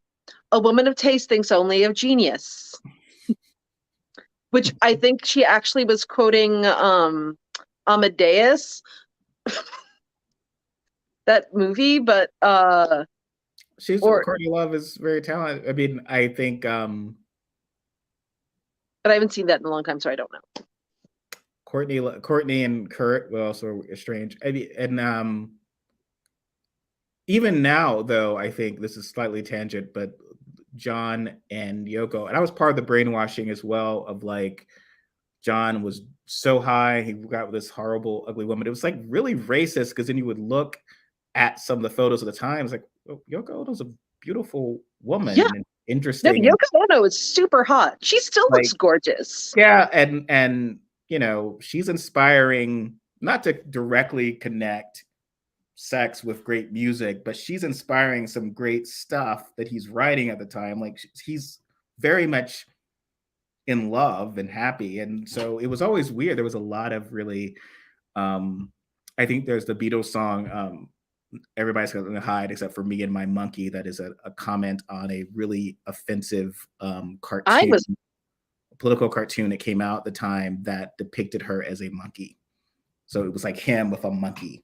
Speaker 1: "A woman of taste thinks only of genius," which I think she actually was quoting Amadeus, that movie, but
Speaker 2: Courtney Love is very talented. I mean, I think
Speaker 1: but I haven't seen that in a long time, so I don't know.
Speaker 2: Courtney and Kurt were also estranged. I mean, and even now, though, I think this is slightly tangent, but John and Yoko, and I was part of the brainwashing as well of like John was so high, he got with this horrible, ugly woman. It was like really racist because then you would look at some of the photos of the time. It's like, oh, Yoko Ono's a beautiful woman and interesting.
Speaker 1: No, Yoko Ono is super hot. She still looks gorgeous.
Speaker 2: Yeah, and you know, she's inspiring, not to directly connect sex with great music, but she's inspiring some great stuff that he's writing at the time. Like he's very much in love and happy. And so it was always weird. There was a lot of really, I think there's the Beatles song, Everybody's Gonna Hide Except for Me and My Monkey. That is a comment on a really offensive cartoon, political cartoon that came out at the time that depicted her as a monkey. So it was like him with a monkey.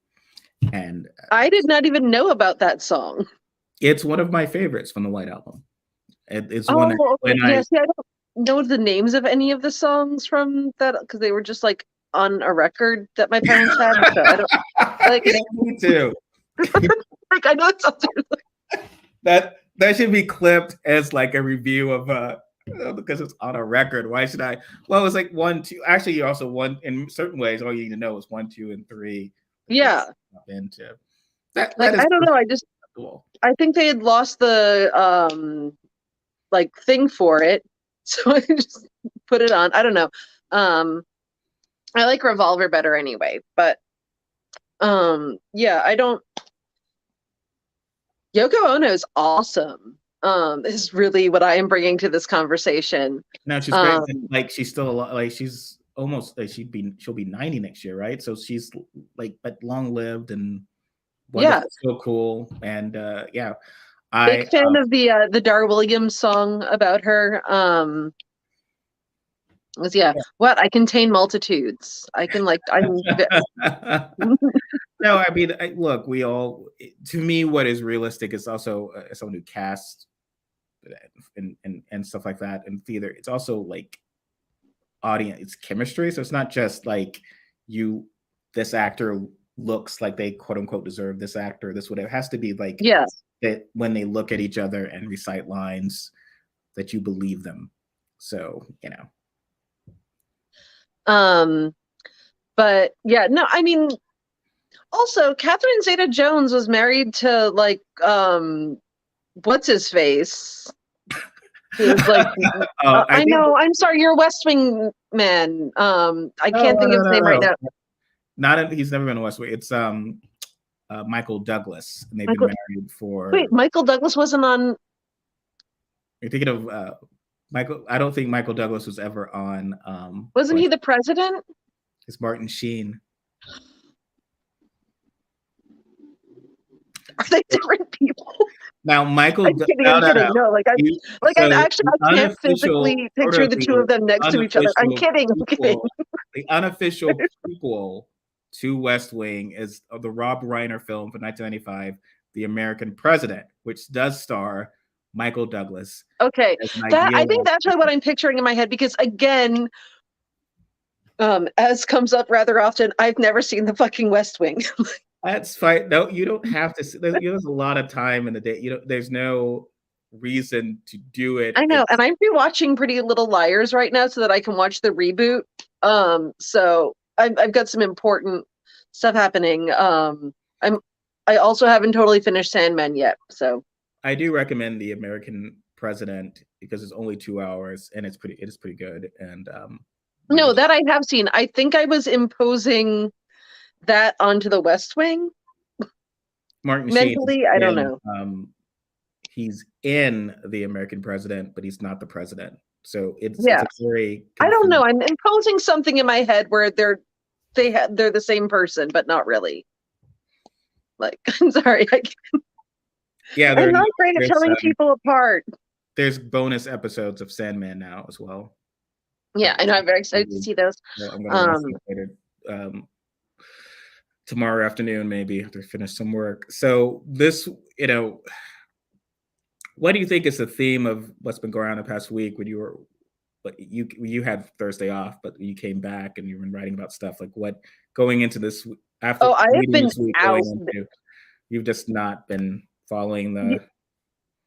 Speaker 2: And
Speaker 1: I did not even know about that song.
Speaker 2: It's one of my favorites from the White Album. It's
Speaker 1: one that I don't know the names of any of the songs from that because they were just like on a record that my parents had. So I don't like
Speaker 2: me too.
Speaker 1: Like I know it's
Speaker 2: that should be clipped as like a review of because it's on a record. Why should I? Well, it was like 1, 2. Actually, you also one in certain ways. All you need to know is 1, 2, and 3.
Speaker 1: Yeah.
Speaker 2: Into
Speaker 1: that like, I don't know. I think they had lost the like thing for it, so I just put it on. I don't know. I like Revolver better anyway, but yeah, I don't. Yoko Ono is awesome. Is really what I am bringing to this conversation.
Speaker 2: No, she's great. Like she's still like she's almost like she'll be 90 next year, right? So she's like but long lived and so cool. And yeah,
Speaker 1: big fan of the Dar Williams song about her. Was what I contain multitudes. I can like I'm.
Speaker 2: No, I mean, look, we all. To me, what is realistic is also someone who casts and stuff like that in theater. It's also like audience, it's chemistry. So it's not just like this actor looks like they quote unquote deserve this actor, this whatever. It has to be like that when they look at each other and recite lines that you believe them. So, you know.
Speaker 1: But yeah, no, I mean, also Catherine Zeta-Jones was married to like what's his face? Was like, I know. I'm sorry, you're a West Wing man. I can't think of his name right now.
Speaker 2: He's never been a West Wing. It's Michael Douglas, and they've been married for.
Speaker 1: Wait, Michael Douglas wasn't on.
Speaker 2: You're thinking of Michael. I don't think Michael Douglas was ever on.
Speaker 1: Wasn't he the president?
Speaker 2: It's Martin Sheen.
Speaker 1: Are they different people?
Speaker 2: Now, Michael.
Speaker 1: I'm kidding. No, like I can't physically picture the two of them next to each other. I'm kidding.
Speaker 2: The unofficial prequel to West Wing is the Rob Reiner film from 1995, The American President, which does star Michael Douglas.
Speaker 1: Okay, I think that's what I'm picturing in my head because again, as comes up rather often, I've never seen the fucking West Wing.
Speaker 2: That's fine. No, you don't have to. There's a lot of time in the day. There's no reason to do it.
Speaker 1: I know, and I'm rewatching Pretty Little Liars right now so that I can watch the reboot. So I've got some important stuff happening. I also haven't totally finished Sandman yet. So
Speaker 2: I do recommend The American President because it's only 2 hours and it is pretty good. And
Speaker 1: no, that I have seen. I think I was imposing that onto the West Wing.
Speaker 2: Martin
Speaker 1: mentally,
Speaker 2: Sheen,
Speaker 1: I don't know.
Speaker 2: He's in The American President, but he's not the president. So it's
Speaker 1: Yeah.
Speaker 2: a very
Speaker 1: I don't know. I'm imposing something in my head where they're the same person, but not really. Like, I'm sorry.
Speaker 2: Yeah,
Speaker 1: I'm not great at telling people apart.
Speaker 2: There's bonus episodes of Sandman now as well.
Speaker 1: Yeah, I know. I'm very excited to see those.
Speaker 2: So I'm gonna watch them later. Tomorrow afternoon, maybe after I finish some work. So this, what do you think is the theme of what's been going on the past week when you had Thursday off, but you came back and you've been writing about stuff like what going into this after
Speaker 1: I have been
Speaker 2: this week
Speaker 1: out.
Speaker 2: You've just not been following the.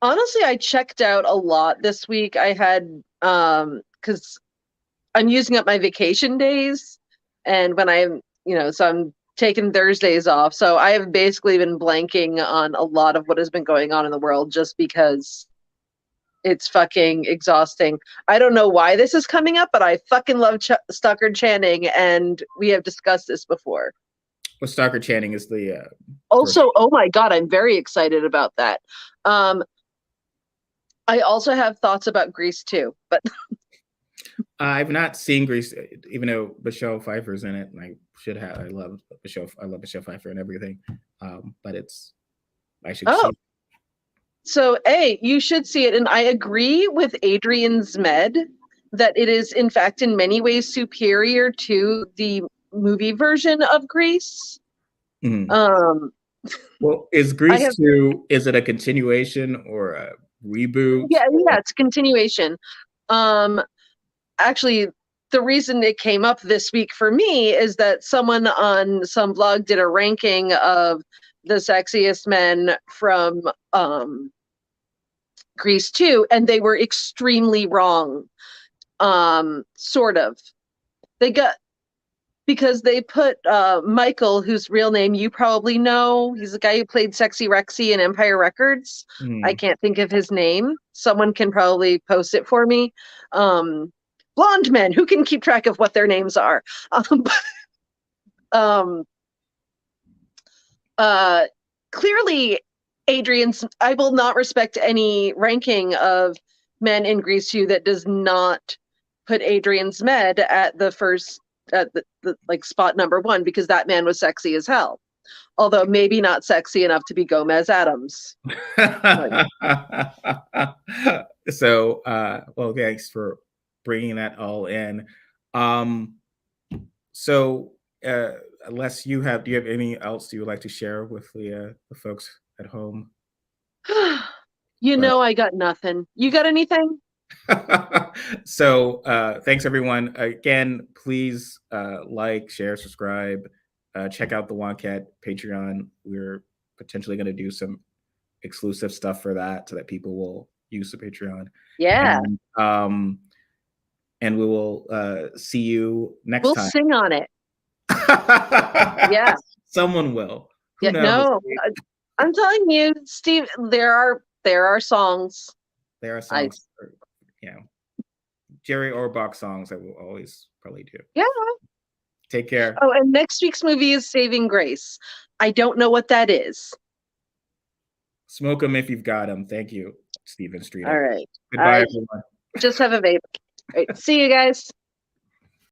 Speaker 1: Honestly, I checked out a lot this week. I had because I'm using up my vacation days, and when I'm so I'm taking Thursdays off. So I have basically been blanking on a lot of what has been going on in the world just because it's fucking exhausting. I don't know why this is coming up, but I fucking love Stockard Channing, and we have discussed this before.
Speaker 2: Well, Stockard Channing is the
Speaker 1: also, oh my god, I'm very excited about that. I also have thoughts about Grease too, but
Speaker 2: I've not seen Grease, even though Michelle Pfeiffer's in it, and I should have. I love Michelle Pfeiffer and everything, but I should see it.
Speaker 1: So, you should see it, and I agree with Adrian Zmed that it is, in fact, in many ways superior to the movie version of Grease.
Speaker 2: Mm-hmm. Well, is Grease 2? Is it a continuation or a reboot?
Speaker 1: Yeah, it's a continuation. Actually, the reason it came up this week for me is that someone on some blog did a ranking of the sexiest men from Grease 2, and they were extremely wrong. Sort of. Because they put Michael, whose real name you probably know. He's the guy who played Sexy Rexy in Empire Records. I can't think of his name. Someone can probably post it for me. Blonde men, who can keep track of what their names are? Clearly, I will not respect any ranking of men in Grease 2 that does not put Adrian Zmed at the first, at the like spot number 1, because that man was sexy as hell. Although maybe not sexy enough to be Gomez Addams.
Speaker 2: So, well, thanks for bringing that all in. So, unless do you have anything else you would like to share with the folks at home?
Speaker 1: I got nothing. You got anything?
Speaker 2: So, thanks everyone. Again, please like, share, subscribe, check out the Wonkette Patreon. We're potentially going to do some exclusive stuff for that so that people will use the Patreon.
Speaker 1: Yeah.
Speaker 2: And we will see you next time.
Speaker 1: We'll sing on it. Yeah.
Speaker 2: Someone will.
Speaker 1: Yeah, no, I'm telling you, Steve, there are songs.
Speaker 2: There are songs. Jerry Orbach songs that we'll always probably do.
Speaker 1: Yeah.
Speaker 2: Take care.
Speaker 1: Oh, and next week's movie is Saving Grace. I don't know what that is.
Speaker 2: Smoke them if you've got them. Thank you, Stephen Streeter.
Speaker 1: All right.
Speaker 2: Goodbye, everyone.
Speaker 1: Just have a vape. All right. See you guys.